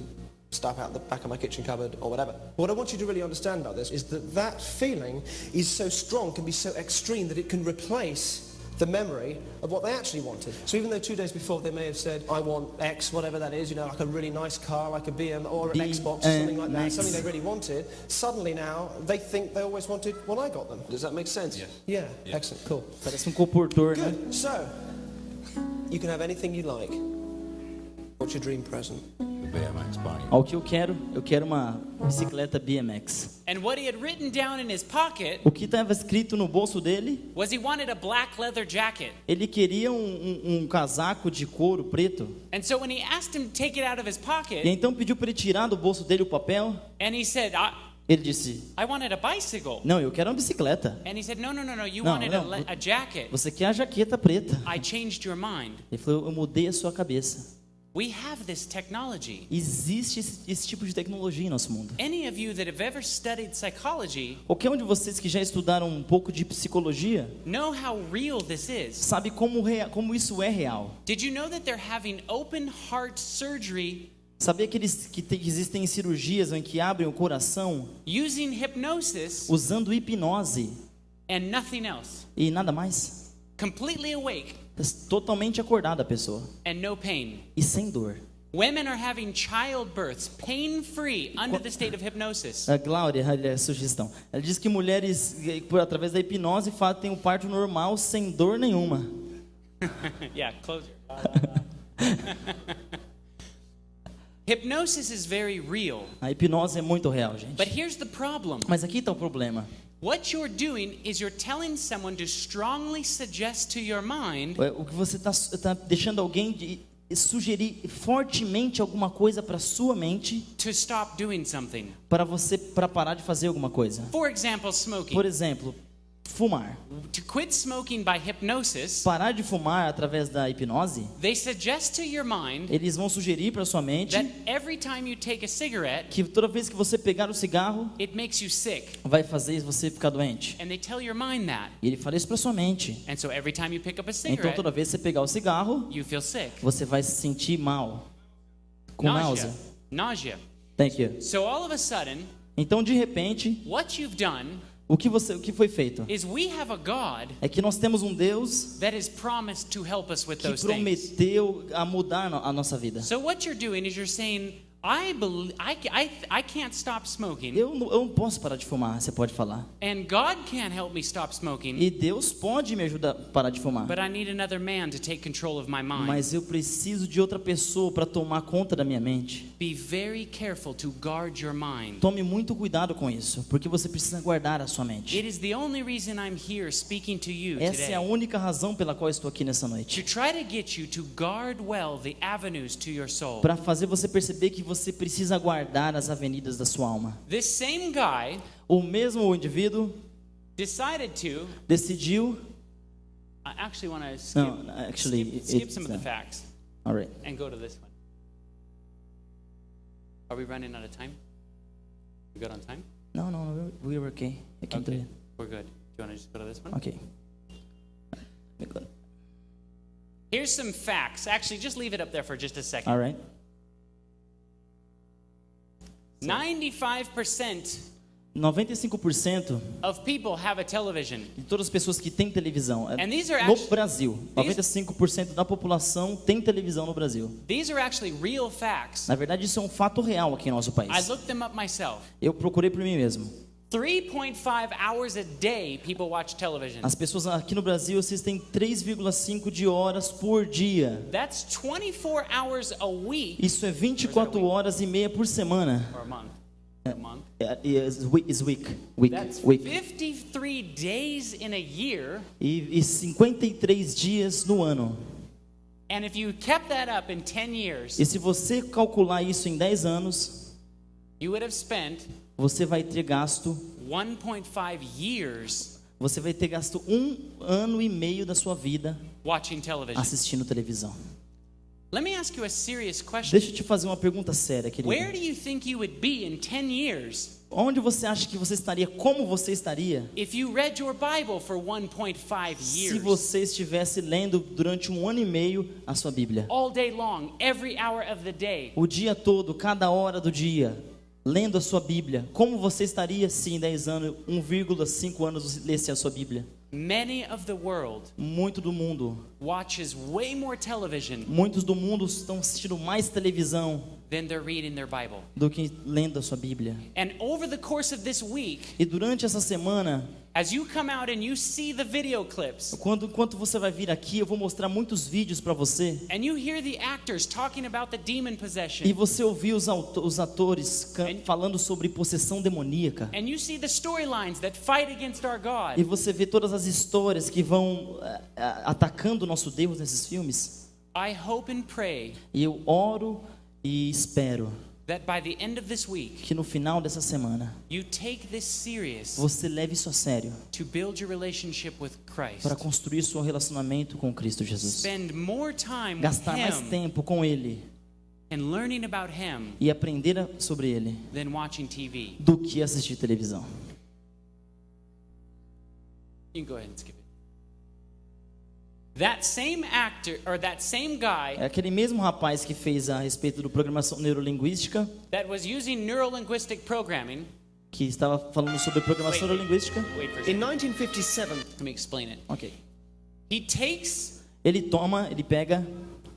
stuff out the back of my kitchen cupboard or whatever. What I want you to really understand about this is that feeling is so strong, can be so extreme that it can replace the memory of what they actually wanted. So even though 2 days before they may have said, I want X, whatever that is, like a really nice car, like a BM or an Xbox, or something like that, something they really wanted, suddenly now they think they always wanted what I got them. Does that make sense? Yeah. Excellent, cool. Parece comportor, né? Good. So, you can have anything you like. What's your dream present? O que eu quero uma bicicleta BMX. And what he had written down in his pocket O que estava escrito no bolso dele? was he wanted a black leather jacket. Ele queria um casaco de couro preto. And so when he asked him to take it out of his E pocket, então pediu para ele tirar do bolso dele o papel. and he said, Ele disse: I wanted a bicycle. não, eu quero uma bicicleta. And he said, no, you Não, wanted não, a jacket. Você quer a jaqueta preta. I changed your mind. Ele falou: eu mudei a sua cabeça. We have this technology. Existe esse tipo de tecnologia em nosso mundo. Any of you that have ever studied psychology Qualquer um de vocês que já estudaram um pouco de psicologia know how real this is. sabe como isso é real. Did you know that they're having open heart surgery Sabia que existem cirurgias em que abrem o coração using hypnosis usando hipnose and nothing else? e nada mais? Completely awake. totalmente acordada a pessoa and no pain. e sem dor. Women are having childbirths pain-free under the state of hypnosis. A Glória, a sugestão. Ela diz que mulheres, através da hipnose, têm o parto normal sem dor nenhuma. Yeah, close Hypnosis is very real. A hipnose é muito real, gente. But here's the problem. Mas aqui está o problema. What you're doing is you're telling someone to strongly suggest to your mind. O que você está deixando alguém de sugerir fortemente alguma coisa para sua mente, to stop doing something. Para parar de fazer alguma coisa. For example, smoking. Por exemplo, fumar. To quit smoking by hypnosis. Parar de fumar através da hipnose. They suggest to your mind. Eles vão sugerir para sua mente. That every time you take a cigarette. Que toda vez que você pegar o cigarro. It makes you sick. Vai fazer você ficar doente. And they tell your mind that. E ele fala isso para sua mente. And so every time you pick up a cigarette. Então toda vez que você pegar o cigarro. You feel sick. Você vai se sentir mal. Com náusea. Nausea. Thank you. So all of a sudden. Então de repente. What you've done. O que foi feito? É que nós temos um Deus que prometeu a mudar a nossa vida. So what you're doing is you're saying, I can't stop smoking. Eu não posso parar de fumar, você pode falar. And God can't help me stop smoking. E Deus pode me ajudar a parar de fumar. But I need another man to take control of my mind. Mas eu preciso de outra pessoa para tomar conta da minha mente. Be very careful to guard your mind. Tome muito cuidado com isso, porque você precisa guardar a sua mente. It is the only reason I'm here speaking to you Essa today. é a única razão pela qual estou aqui nessa noite. To try to get you to guard well the avenues to your soul. Para fazer você perceber que você precisa guardar as avenidas da sua alma. This same guy, o mesmo indivíduo, decidiu. I actually want to skip some of the facts. All right. And go to this one. Are we running out of time? We good on time? No, we were okay. I can do it. We're good. Do you want to just go to this one? Okay. Good. Here's some facts. Actually, just leave it up there for just a second. All right. 95% of people have a television. De todas as pessoas que têm televisão no Brasil, 95% da população tem televisão no Brasil. These are actually real facts. Na verdade, isso é um fato real aqui em nosso país. I looked them up myself. Eu procurei por mim mesmo. 3.5 hours a day people watch television. As pessoas aqui no Brasil assistem 3,5 de horas por dia. That's 24 hours a week. Isso é 24 horas e meia por semana. Or a month. Is week. That's 53 days in a year. E 53 dias no ano. And if you kept that up in 10 years, e se você calcular isso em 10 anos, you would have spent você vai ter gasto 1.5 years. Você vai ter gasto 1 ano e meio da sua vida watching television. Assistindo televisão. Let me ask you a serious question. Deixa eu te fazer uma pergunta séria, querido. Where do you think you would be in 10 years? Onde você acha que você estaria? Como você estaria? If you read your Bible for 1.5 years. Se você estivesse lendo durante 1 ano e meio a sua Bíblia. All day long, every hour of the day. O dia todo, cada hora do dia, lendo a sua Bíblia. Como você estaria se em 10 anos, 1,5 anos você lesse a sua Bíblia? Many of the world muito do mundo watches way more television. Muitos do mundo estão assistindo mais televisão than they're reading their Bible. Do que lendo a sua Bíblia. And over the course of this week, e durante essa semana, as you come out and you see the video clips, enquanto você vai vir aqui, eu vou mostrar muitos vídeos para você. And you hear the actors talking about the demon possession. E você ouvir os atores falando sobre possessão demoníaca. And you see the storylines that fight against our God. E você vê todas as histórias que vão atacando o nosso Deus nesses filmes. I hope and pray. E eu oro e espero that by the end of this week, que no final dessa semana you take this serious você leve isso a sério to build your relationship with Christ. Para construir seu relacionamento com Cristo Jesus. Spend more time gastar with mais him tempo com Ele and learning about him e aprender sobre Ele than watching TV. Do que assistir televisão. You can go ahead and skip it. That same actor or that same guy. É aquele mesmo rapaz que fez a respeito do programação neurolinguística. That was using neurolinguistic programming. Que estava falando sobre programação neurolinguística. In 1957, let me explain it. Okay. He takes Ele pega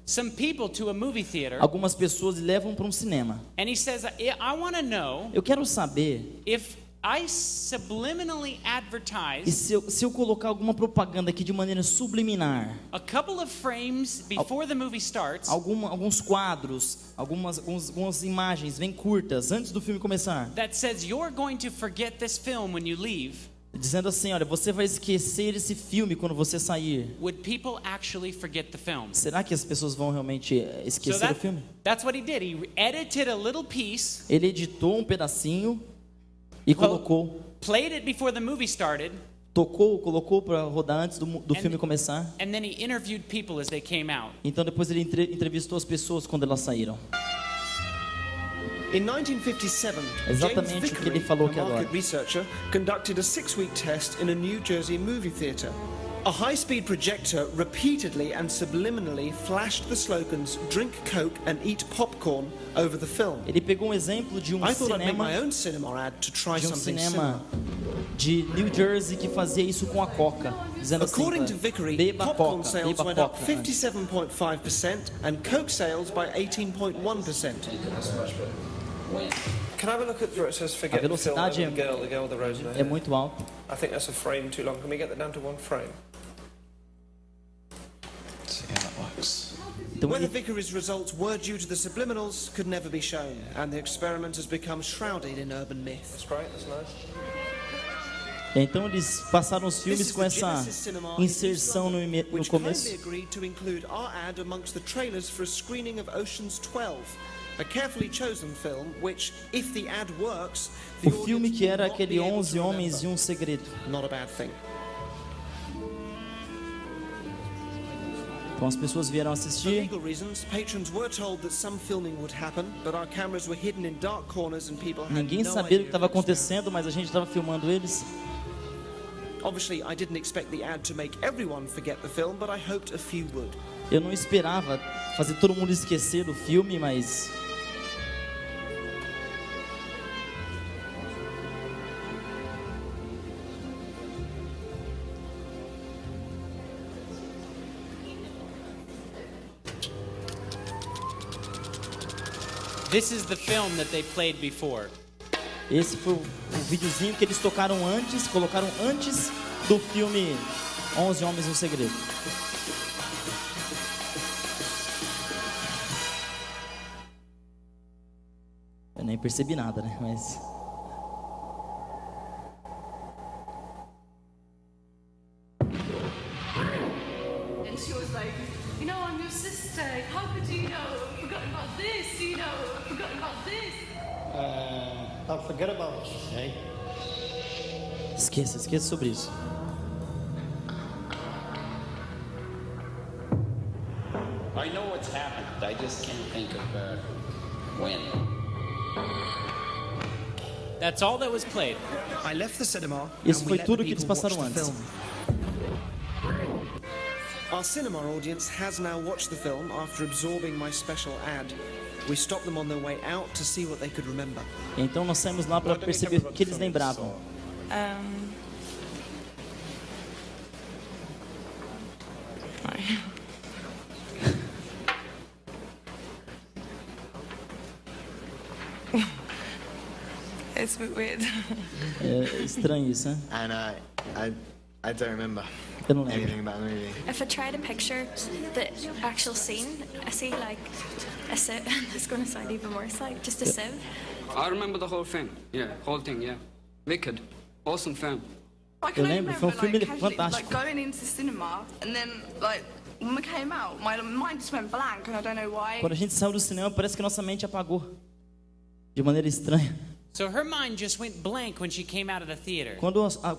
some people to a movie theater, algumas pessoas e levam para um cinema. and he says, I want to know Eu quero saber if I subliminally e advertise se eu colocar alguma propaganda aqui de maneira subliminar, a couple of frames before the movie starts, alguns quadros, algumas imagens bem curtas antes do filme começar, that says you're going to forget this film when you leave, dizendo assim, olha, você vai esquecer esse filme quando você sair. would people actually forget the film? Será que as pessoas vão realmente esquecer o filme? That's what he did. He edited a little piece, Ele editou um pedacinho e colocou, played it before the movie started, colocou para rodar antes do filme começar. and then he interviewed people as they came out. Então depois ele entrevistou as pessoas quando elas saíram. In 1957, James Exatamente o que ele Vickery, falou a aqui agora. market researcher, conducted a 6-week test in a New Jersey movie theater. A high-speed projector repeatedly and subliminally flashed the slogans "Drink Coke and eat popcorn" over the film. Ele pegou um exemplo de um I thought I'd make my cinema own cinema ad to try something cinema similar. de New Jersey que fazia isso com a Coca, dizendo assim, According to Vickery, beba popcorn Coca, sales beba went up Coca. 57.5% and Coke sales by 18.1%. Can I have a look at where it says A forget the film velocidade and the girl with the rose in her é hair? muito alta. I think that's a frame too long. Can we get that down to one frame? See how that works. Então Whether ele, Vickery's results were due to the subliminals could never be shown, and the experiment has become shrouded in urban myth. That's great, that's nice. então eles passaram os filmes com essa inserção no Which kindly começo. agreed to include our ad amongst the trailers for a screening of Ocean's 12, a carefully chosen film which, if the ad works, the O filme audience que will era not be aquele able to 11 Homens e remember. um Segredo. Not a bad thing. Então as pessoas vieram For assistir. legal reasons, patrons were told that some filming would happen, but our cameras were hidden in dark corners and people had Ninguém no sabia o idea que estava it was there. acontecendo, mas a gente estava filmando eles. Obviously, I didn't expect the ad to make everyone forget the film, but I hoped a few would. Eu não esperava fazer todo mundo esquecer do filme, mas This is the film that they played before. esse foi o videozinho que eles tocaram antes, colocaram antes do filme 11 Homens e um Segredo. Eu nem percebi nada, né? Mas And she was like, you know, I'm your sister. How could you know? I've forgotten about this, you know, I've forgotten about this. I'll forget about it, eh? esqueça sobre isso. I know what's happened. I just can't think of when. That's all that was played. I left the cinema. Isso and we foi let tudo the que eles people passaram watch the antes. film. Our cinema audience has now watched the film after absorbing my special ad. We stopped them on their way out to see what they could remember. Então nós saímos lá para perceber o que eles lembravam. It's a bit weird. É estranho isso, né? And I don't remember Eu não lembro. anything about the movie. If I try to picture the actual scene, I see like a sieve. It's going to sound even worse, like just a sieve. I remember the whole thing. Yeah, whole thing. Yeah, wicked, awesome film. I Eu can only lembro, foi remember filme like casually fantástico. like going into the cinema and then like when we came out, my mind just went blank and I don't know why. Quando a gente saiu do cinema, parece que nossa mente apagou de maneira estranha. So her mind just went blank when she came out of the theater. Quando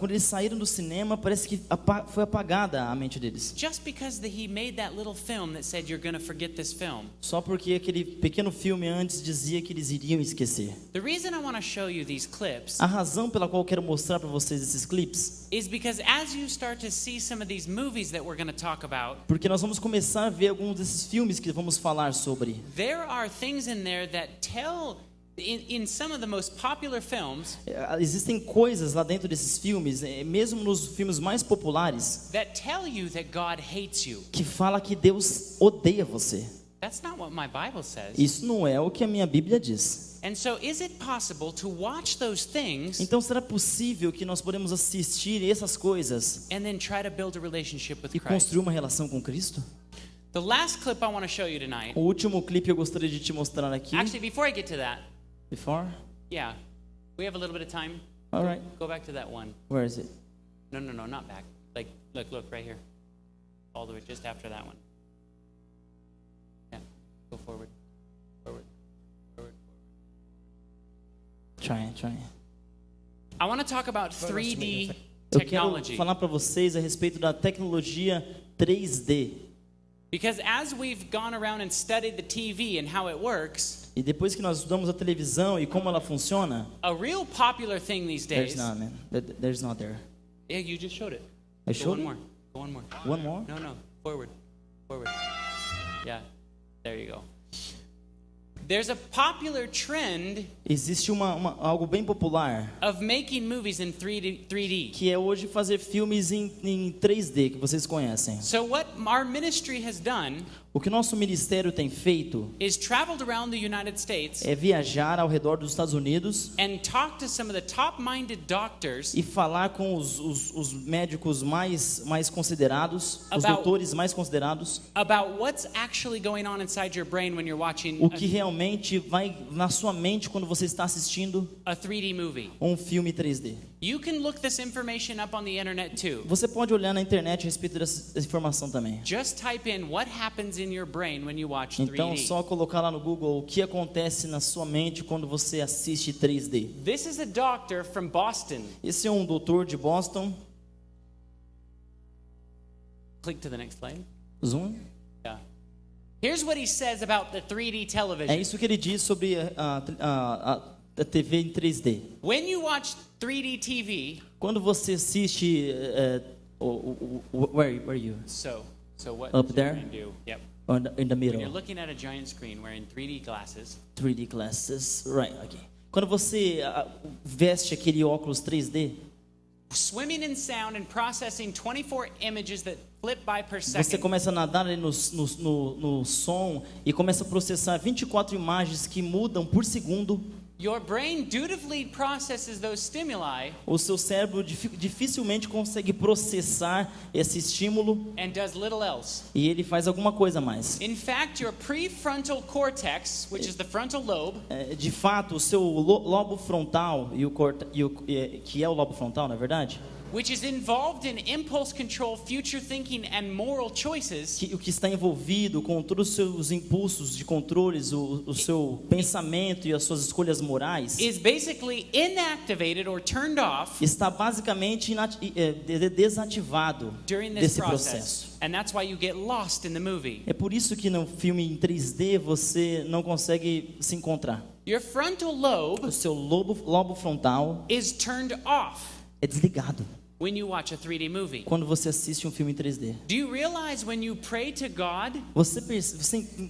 eles saíram do cinema, parece que foi apagada a mente deles. Just because he made that little film that said you're going to forget this film. Só porque aquele pequeno filme antes dizia que eles iriam esquecer. The reason I want to show you these clips A razão pela qual eu quero mostrar para vocês esses clipes is because as you start to see some of these movies that we're going to talk about, porque nós vamos começar a ver alguns desses filmes que vamos falar sobre. there are things in there that tell in some of the most popular films Existem coisas lá dentro desses filmes, mesmo nos filmes mais populares, that tell you that God hates you. que fala que Deus odeia você. That's not what my Bible says. Isso não é o que a minha Bíblia diz. And so is it possible to watch those things Então será possível que nós podemos assistir essas coisas and then try to build a relationship with e Christ? construir uma relação com Cristo? The last clip I want to show you tonight. O último clipe eu gostaria de te mostrar aqui. Actually, before I get to that, Before? yeah, we have a little bit of time. All right. Go back to that one. Where is it? No, not back. Like, look, right here. All the way just after that one. Yeah, go forward. Try. I want to talk about 3D Eu quero technology. falar para vocês a respeito da tecnologia 3D. Because as we've gone around and studied the TV and how it works, E depois que nós estudamos a televisão e como ela funciona, a real popular thing these days. there's not, man. There's not there. Yeah, you just showed it. I Go showed one it? more. Go one more. One more? No. Forward. Yeah. There you go. There's a popular trend Existe algo bem popular of making movies in 3D. que é hoje fazer filmes em 3D, que vocês conhecem. So what our ministry has done O que nosso ministério tem feito is traveled around the United States é viajar ao redor dos Estados Unidos and talk to some of the top-minded doctors e falar com os médicos mais considerados, os doutores mais considerados, about what's actually going on inside your brain when you're watching o que realmente vai na sua mente quando você está assistindo a 3D movie. um filme 3D. You can look this information up on the internet too. Você pode olhar na internet a respeito dessa informação também. Just type in what happens in your brain when you watch 3D. Então, só colocar lá no Google o que acontece na sua mente quando você assiste 3D. This is a doctor from Boston. Esse é um doutor de Boston. Click to the next slide. Zoom. Yeah. Here's what he says about the 3D television. É isso que ele diz sobre a TV em 3D. When you watch 3D TV, quando você assiste, where are you? So what? Up there? Do? Yep. In the middle. When you're looking at a giant screen wearing 3D glasses. 3D glasses, right? Okay. Quando você veste aquele óculos 3D, swimming in sound and processing 24 images that flip by per second. Você começa a nadar ali no som e começa a processar 24 imagens que mudam por segundo. Your brain dutifully processes those stimuli. O seu cérebro dificilmente consegue processar esse estímulo. And does little else. E ele faz alguma coisa a mais. In fact, your prefrontal cortex, which is the frontal lobe, de fato, o seu lobo frontal que é o lobo frontal, na verdade, which is involved in impulse control, future thinking and moral choices, o que está envolvido com todos os seus impulsos de controles, o seu pensamento e as suas escolhas morais, is basically inactivated or turned off, está basicamente desativado desse processo. And that's why you get lost in the movie. É por isso que no filme em 3D você não consegue se encontrar. Your frontal lobe, o seu lobo frontal, is turned off. É desligado. When you watch a 3D movie. Quando você assiste um filme em 3D. Do you realize when you pray to God? Você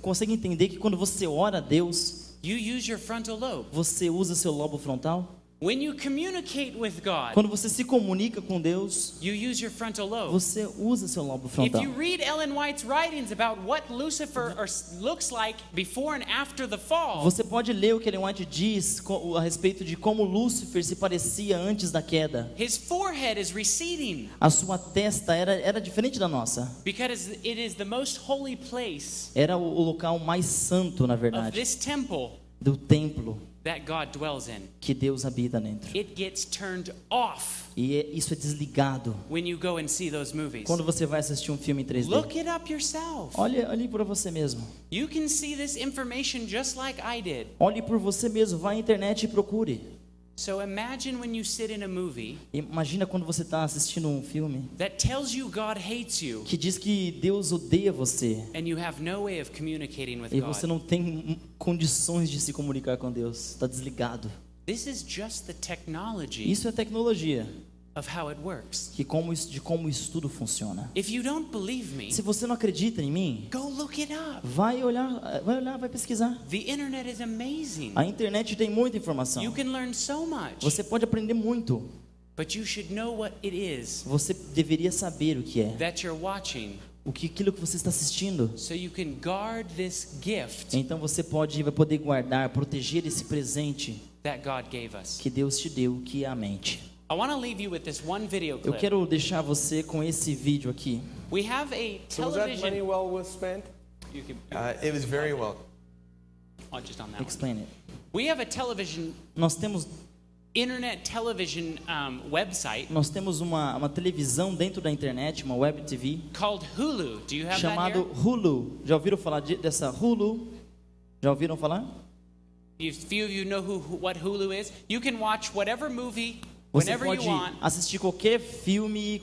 consegue entender que quando você ora a Deus, you use your frontal lobe. Você usa seu lobo frontal? When you communicate with God, quando você se comunica com Deus, you use your frontal lobe. Você usa seu lobo frontal. If you read Ellen White's writings about what Lucifer looks like before and after the fall, você pode ler o que Ellen White diz a respeito de como Lúcifer se parecia antes da queda. His forehead is receding. A sua testa era diferente da nossa. Because it is the most holy place. Era o local mais santo, na verdade. Of this temple. Do templo. That God dwells in. Que Deus habita dentro. It gets turned off. E isso é desligado. When you go and see those movies. Quando você vai assistir um filme em 3D. Look it up yourself. Olhe por você mesmo. You can see this information just like I did. Olhe por você mesmo, vá à internet e procure. So imagine when you sit in a movie. Imagina quando você está assistindo um filme. That tells you God hates you. Que diz que Deus odeia você. And you have no way of communicating with God. E você não tem condições de se comunicar com Deus. Está desligado. This is just the technology. Isso é tecnologia. of how it works. de como isso tudo funciona. If you don't believe me, Se você não acredita em mim, go look it up. vai olhar, vai pesquisar. The internet is amazing. A internet tem muita informação. You can learn so much. Você pode aprender muito. But you should know what it is Você deveria saber o que é. that you're watching, Aquilo que você está assistindo. so you can guard this gift Então você vai poder guardar, proteger esse presente that God gave us. que Deus te deu, que é a mente. I want to leave you with this one video Eu clip. quero deixar você com esse vídeo aqui. We have a So was that money television. well worth spent? You can, It was very well. oh, just on that one. Explain it. We have a television, Nós temos internet television website Nós temos uma televisão dentro da internet, uma web TV, called Hulu. Do you have that chamado here? Hulu. Já ouviram falar dessa Hulu? Já ouviram falar? Few of you know what Hulu is. You can watch whatever movie, Você whenever pode you want, assistir qualquer filme,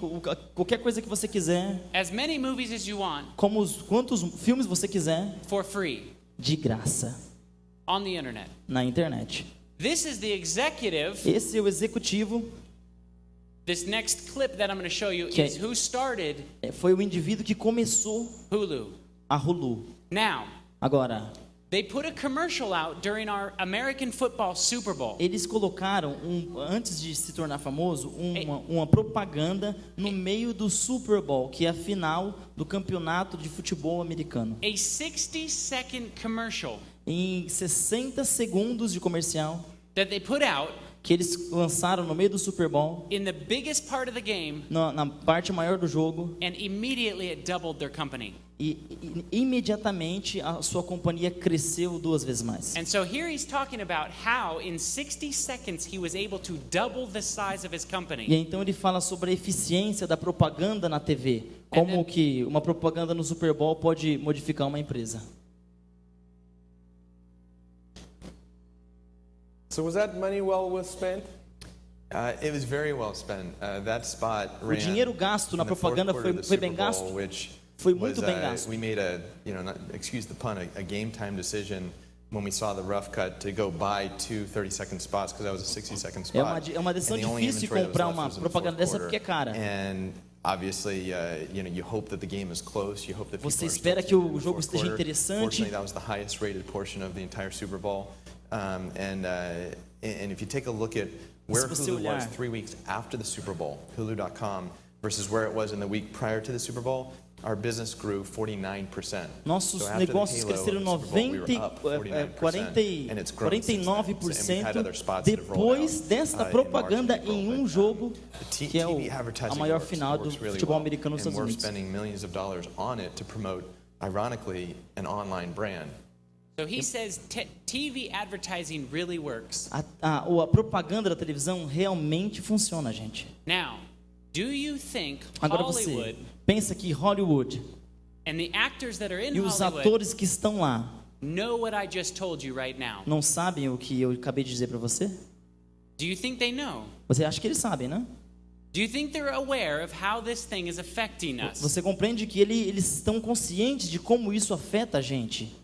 qualquer coisa que você quiser, as many movies as you want, quantos filmes você quiser, for free de graça, on the internet. na internet. This is the executive. Esse é o executivo, This next clip that I'm going to show you Que- is who started foi o indivíduo que começou Hulu. a Hulu. Now, Agora, they put a commercial out during our American football Super Bowl. eles colocaram, antes de se tornar famoso, uma propaganda no meio do Super Bowl, que é a final do campeonato de futebol americano. A 60-second commercial Em 60 segundos de comercial that they put out que eles lançaram no meio do Super Bowl, in the biggest part of the game, na parte maior do jogo, and immediately it doubled their company. e imediatamente a sua companhia cresceu 2 vezes mais. And so here he's talking about how in 60 seconds he was able to double the size of his E company. então ele fala sobre a eficiência da propaganda na TV, como que uma propaganda no Super Bowl pode modificar uma empresa. So was that money well worth spent? It was very well spent. That spot O ran dinheiro gasto na in the fourth propaganda quarter of the foi Super bem Bowl, gasto. which Foi muito was, bem gasto. we made excuse the pun, a game time decision when we saw the rough cut to go buy 2 30-second spots because that was a 60-second spot. É uma decisão And the only difícil de inventory that was comprar left uma was in the propaganda fourth dessa porque é quarter. cara. And obviously, you hope that the game is close. You hope that Você people are espera still que o tuned in the jogo fourth esteja quarter. interessante. Fortunately, that was the highest rated portion of the entire Super Bowl. And if you take a look at where Se você Hulu was olhar 3 weeks after the Super Bowl, Hulu.com, versus where it was in the week prior to the Super Bowl, our business grew 49%. Nossos So after the negócios halo of cresceram the Super Bowl, we were up 49%, and it's grown since then. And we've had other 49% spots that have rolled depois out, desta in March propaganda and April, em but, jogo, the que é TV a advertising maior works. final It do works really futebol well. americano nos And Estados we're Unidos. spending millions of dollars on it to promote, ironically, an online brand. So he says TV advertising really works. A propaganda da televisão realmente funciona, gente. Now, do you think Agora Hollywood você pensa que Hollywood and the actors that are in e os Hollywood atores que estão lá know what I just told you right now? não sabem o que eu acabei de dizer para você? Do you think they know? Você acha que eles sabem, né? Do you think they're aware of how this thing is affecting us? Você compreende que eles estão conscientes de como isso afeta a gente?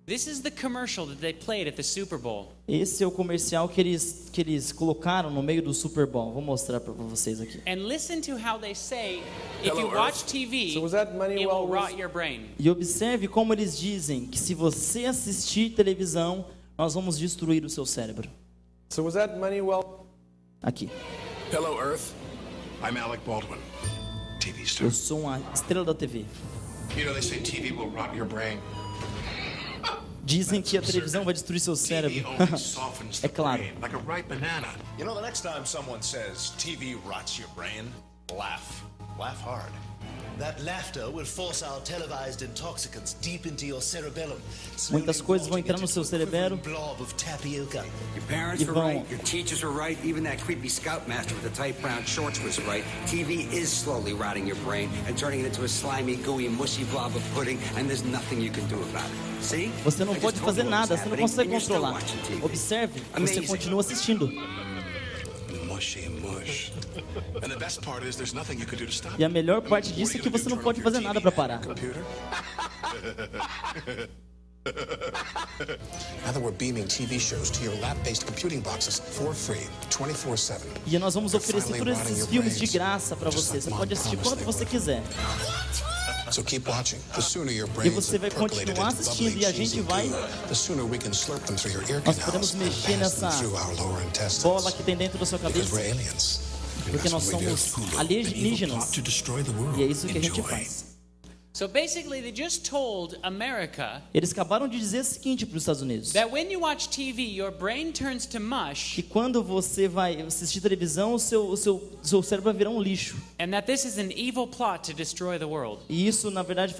This is the commercial that they played at the Super Bowl. Esse é o comercial que eles colocaram no meio do Super Bowl. Vou mostrar para vocês aqui. And listen to how they say, if you watch TV, So was that money it well will worth? rot your brain. E observe como eles dizem que se você assistir televisão, nós vamos destruir o seu cérebro. So was that money well? Aqui. Hello, Earth. I'm Alec Baldwin, TV star. Eu sou uma estrela da TV. You know, they say TV will rot your brain. Dizem que a televisão vai destruir seu cérebro. É claro. Like a ripe banana. You know, the next time someone says TV rots your brain, laugh. Laugh hard. That laughter will force our televised intoxicants deep into your cerebellum. Muitas coisas vão entrar no seu cerebelo Blob of tapioca. Your parents were right, your teachers were right, even that creepy scoutmaster with the tight brown shorts was right. TV is slowly rotting your brain and turning it into a slimy, gooey, mushy blob of pudding, and there's nothing you can do about it. See? Você não pode fazer nada, você não consegue controlar. Observe, você continua assistindo. Mushy mush. And the best part is there's nothing you can do to stop. E a melhor parte disso é que você não pode fazer nada para parar. Now that we're beaming TV shows to your lab-based computing boxes for free, 24/7. E nós vamos oferecer todos esses filmes de graça para você. Você pode assistir quanto você quiser. So keep watching. The sooner your E brains você vai are percolated continuar into assistindo bubbly, e a gente cheesy vai. goo, the sooner we can slurp them through your ear Nós canals podemos and mexer pass them nessa through our lower intestines. bola que tem dentro da sua Because cabeça. we're aliens. Porque nós somos alienígenas. E é isso que a gente faz. So basically, they just told America Eles acabaram de dizer o seguinte para os Estados Unidos: that when you watch TV, your brain turns to mush, que quando você vai assistir televisão, o seu cérebro vai virar um lixo. and that this is an evil plot to destroy the world. E isso, na verdade,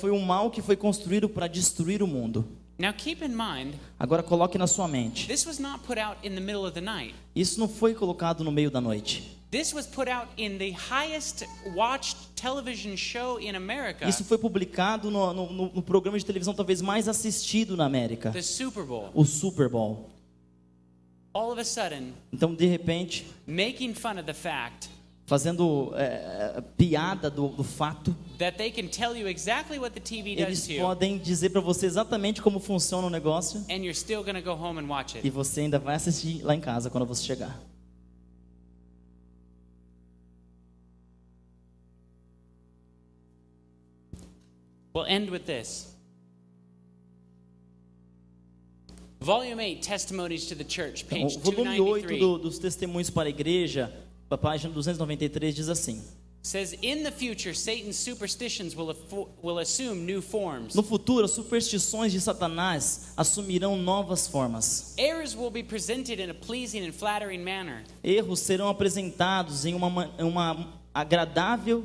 foi um mal que foi construído para destruir o mundo. Now keep in mind, Agora coloque na sua mente: this was not put out in the middle of the night. isso não foi colocado no meio da noite. This was put out in the highest watched television show in America. Isso foi publicado no programa de televisão talvez mais assistido na América, The Super Bowl. o Super Bowl. All of a sudden, Então, de repente, making fun of the fact fazendo piada do fato, that they can tell you exactly what the TV does eles to you, podem dizer para você exatamente como funciona o negócio, and you're still going to go home and watch e it. você ainda vai assistir lá em casa quando você chegar. We'll end with this. Volume 8, Testimonies to the Church, Então, page o volume 8 293. dos Testemunhos para a Igreja, a página 293, diz assim: Says, in the future, Satan's superstitions will assume new forms. no futuro, as superstições de Satanás assumirão novas formas. Errors will be presented in a pleasing and flattering manner. Erros serão apresentados em uma agradável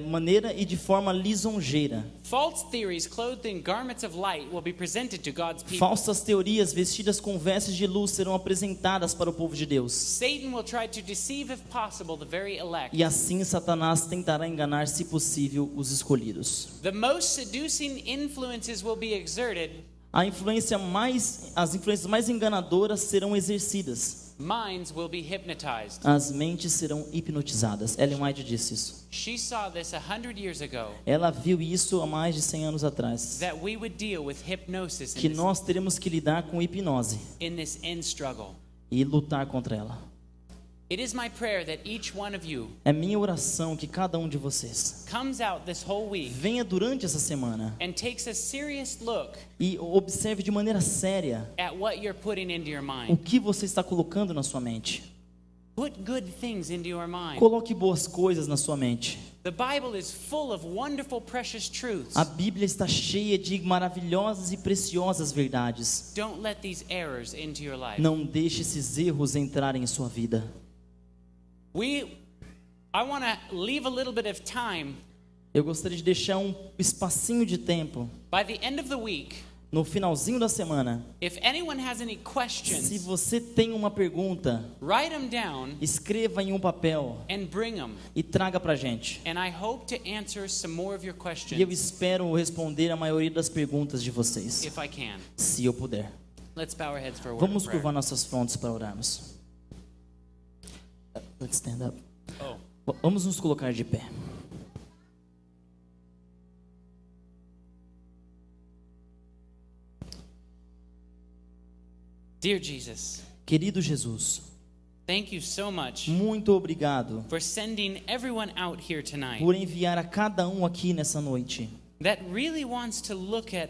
maneira e de forma lisonjeira. False theories clothed in garments of light will be presented to God's people. Falsas teorias vestidas com vestes de luz serão apresentadas para o povo de Deus. Satan will try to deceive, if possible, the very elect. E assim Satanás tentará enganar, se possível, os escolhidos. The most seducing influences will be exerted. As influências mais enganadoras serão exercidas. Minds will be hypnotized. As mentes serão hipnotizadas. Ellen White disse isso. She saw this 100 years ago. Ela viu isso há mais de 100 anos atrás. That we would deal with hypnosis Que nós teremos que lidar com hipnose in this end struggle. e lutar contra ela. It is my prayer that each one of you É minha oração que cada um de vocês comes out this whole week venha durante essa semana and takes a serious look e observe de maneira séria at what you're putting into your o mind. que você está colocando na sua mente. Put good things into your mind. Coloque boas coisas na sua mente. The Bible is full of wonderful, precious truths. A Bíblia está cheia de maravilhosas e preciosas verdades. Don't let these errors into your life. Não deixe esses erros entrarem em sua vida. I want to leave a little bit of time. Eu gostaria de deixar um espacinho de tempo. By the end of the week, no finalzinho da semana, if anyone has any questions, se você tem uma pergunta, write them down, escreva em um papel and bring them. E traga pra gente. And I hope to answer some more of your questions. E eu espero responder a maioria das perguntas de vocês, if I can. Se eu puder. Let's bow our heads for a word Vamos of prayer. curvar nossas frontes para orarmos. Let's stand up. Oh. Vamos nos colocar de pé. Dear Jesus, querido Jesus, thank you so much muito obrigado for sending everyone out here tonight por enviar a cada um aqui nessa noite. That really wants to look at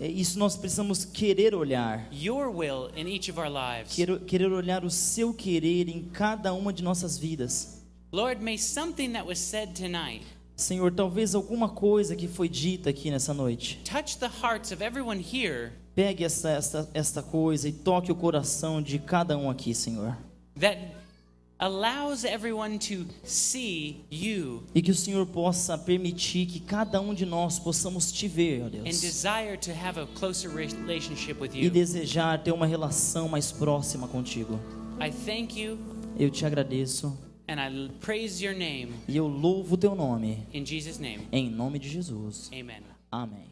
isso nós precisamos querer olhar. Your will in each of our lives. Querer olhar o seu querer em cada uma de nossas vidas. Lord, may something that was said tonight, Senhor, talvez alguma coisa que foi dita aqui nessa noite, touch the hearts of everyone here. Pegue esta coisa e toque o coração de cada um aqui, Senhor. That allows everyone to see you. E que o Senhor possa permitir que cada um de nós possamos te ver, ó Deus. And desire to have a closer relationship with you. E desejar ter uma relação mais próxima contigo. I thank you. Eu te agradeço. And I praise your name. E eu louvo o teu nome. In Jesus' name. Em nome de Jesus. Amen. Amém.